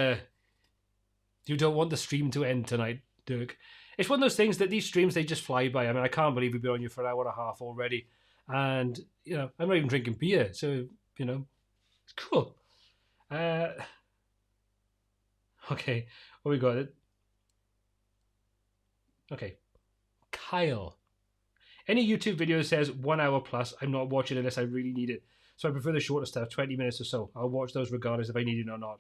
you don't want the stream to end tonight, Dirk. It's one of those things that these streams, they just fly by. I mean, I can't believe we've been on you for an hour and a half already. And, I'm not even drinking beer. So, it's cool. Okay, what we got? Okay. Kyle. Any YouTube video says 1 hour plus, I'm not watching unless I really need it. So I prefer the shorter stuff, 20 minutes or so. I'll watch those regardless if I need it or not.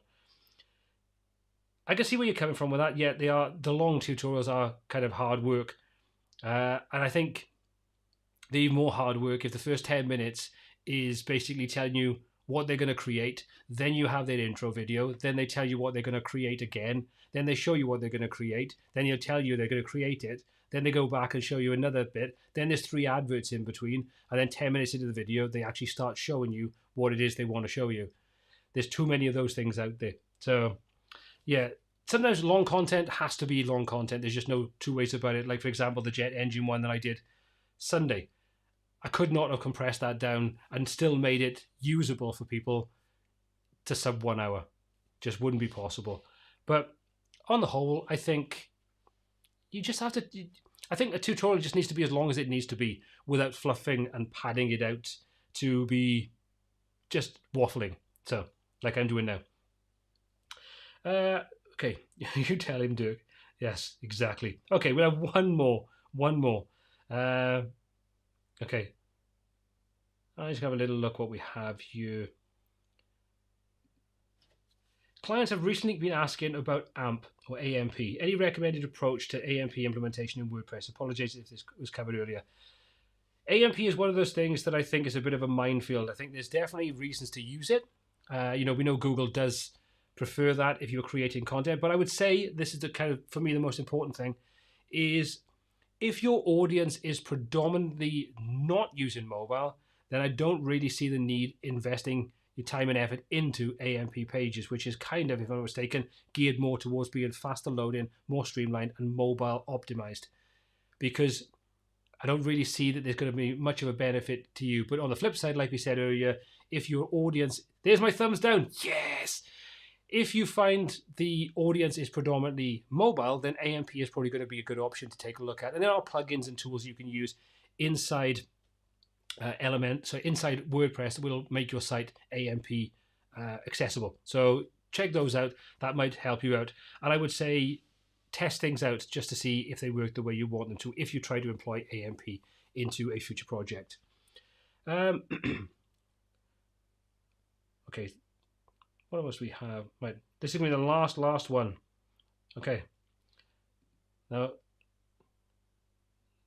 I can see where you're coming from with that. Yeah, the long tutorials are kind of hard work. And I think the even more hard work if the first 10 minutes is basically telling you what they're going to create. Then you have their intro video. Then they tell you what they're going to create again. Then they show you what they're going to create. Then they'll tell you they're going to create it. Then they go back and show you another bit. Then there's 3 adverts in between. And then 10 minutes into the video, they actually start showing you what it is they want to show you. There's too many of those things out there. So, yeah, sometimes long content has to be long content. There's just no two ways about it. Like, for example, the jet engine one that I did Sunday. I could not have compressed that down and still made it usable for people to sub 1 hour. Just wouldn't be possible. But on the whole, I think you just have to... I think a tutorial just needs to be as long as it needs to be without fluffing and padding it out to be just waffling. So, like I'm doing now. Okay, you tell him, Dirk. Yes, exactly. Okay, we'll have one more. Okay. I'll just have a little look what we have here. Clients have recently been asking about AMP or AMP. Any recommended approach to AMP implementation in WordPress? Apologies if this was covered earlier. AMP is one of those things that I think is a bit of a minefield. I think there's definitely reasons to use it. We know Google does prefer that if you're creating content. But I would say this is the kind of, for me, the most important thing is if your audience is predominantly not using mobile, then I don't really see the need investing your time and effort into AMP pages, which is kind of, if I'm not mistaken, geared more towards being faster loading, more streamlined, and mobile optimized. Because I don't really see that there's going to be much of a benefit to you. But on the flip side, like we said earlier, if your audience, there's my thumbs down, yes! If you find the audience is predominantly mobile, then AMP is probably going to be a good option to take a look at. And there are plugins and tools you can use inside inside WordPress that will make your site AMP accessible. So check those out. That might help you out. And I would say test things out just to see if they work the way you want them to, if you try to employ AMP into a future project. Okay. What else we have? Right, this is going to be the last one. Okay. Now,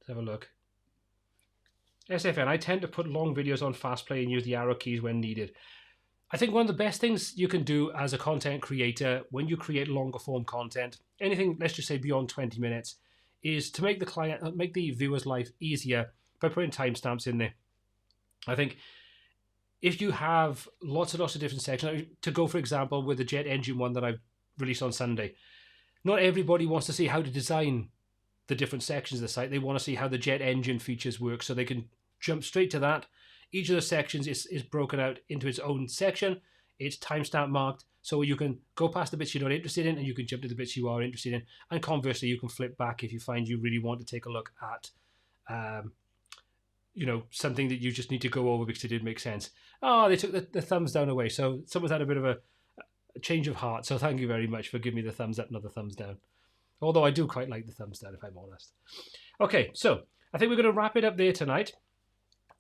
let's have a look. SFN, I tend to put long videos on fast play and use the arrow keys when needed. I think one of the best things you can do as a content creator when you create longer form content, anything, let's just say beyond 20 minutes, is to make the viewer's life easier by putting timestamps in there. I think if you have lots and lots of different sections, to go, for example, with the jet engine one that I've released on Sunday, not everybody wants to see how to design the different sections of the site. They want to see how the jet engine features work, so they can jump straight to that. Each of the sections is broken out into its own section. It's timestamp marked, so you can go past the bits you're not interested in and you can jump to the bits you are interested in. And conversely, you can flip back if you find you really want to take a look at something that you just need to go over because it didn't make sense. Oh, they took the thumbs down away. So someone's had a bit of a change of heart. So thank you very much for giving me the thumbs up, not the thumbs down. Although I do quite like the thumbs down, if I'm honest. Okay, so I think we're going to wrap it up there tonight.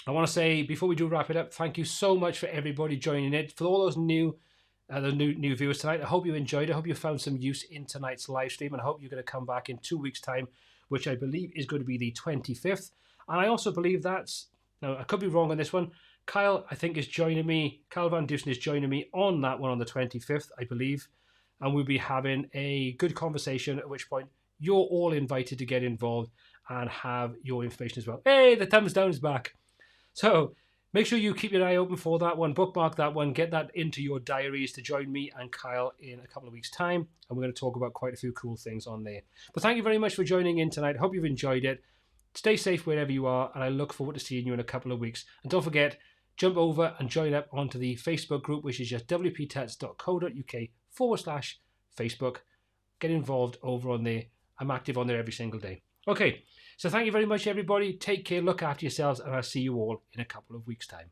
I want to say, before we do wrap it up, thank you so much for everybody joining it. For all those new viewers tonight, I hope you enjoyed it. I hope you found some use in tonight's live stream, and I hope you're going to come back in 2 weeks' time, which I believe is going to be the 25th. And I also believe now I could be wrong on this one, Kyle, I think, is joining me. Kyle Van Dusen is joining me on that one on the 25th, I believe. And we'll be having a good conversation, at which point you're all invited to get involved and have your information as well. Hey, the thumbs down is back. So make sure you keep your eye open for that one, bookmark that one, get that into your diaries to join me and Kyle in a couple of weeks' time. And we're going to talk about quite a few cool things on there. But thank you very much for joining in tonight. Hope you've enjoyed it. Stay safe wherever you are, and I look forward to seeing you in a couple of weeks. And don't forget, jump over and join up onto the Facebook group, which is just wptuts.co.uk/Facebook. Get involved over on there. I'm active on there every single day. Okay, so thank you very much, everybody. Take care, look after yourselves, and I'll see you all in a couple of weeks' time.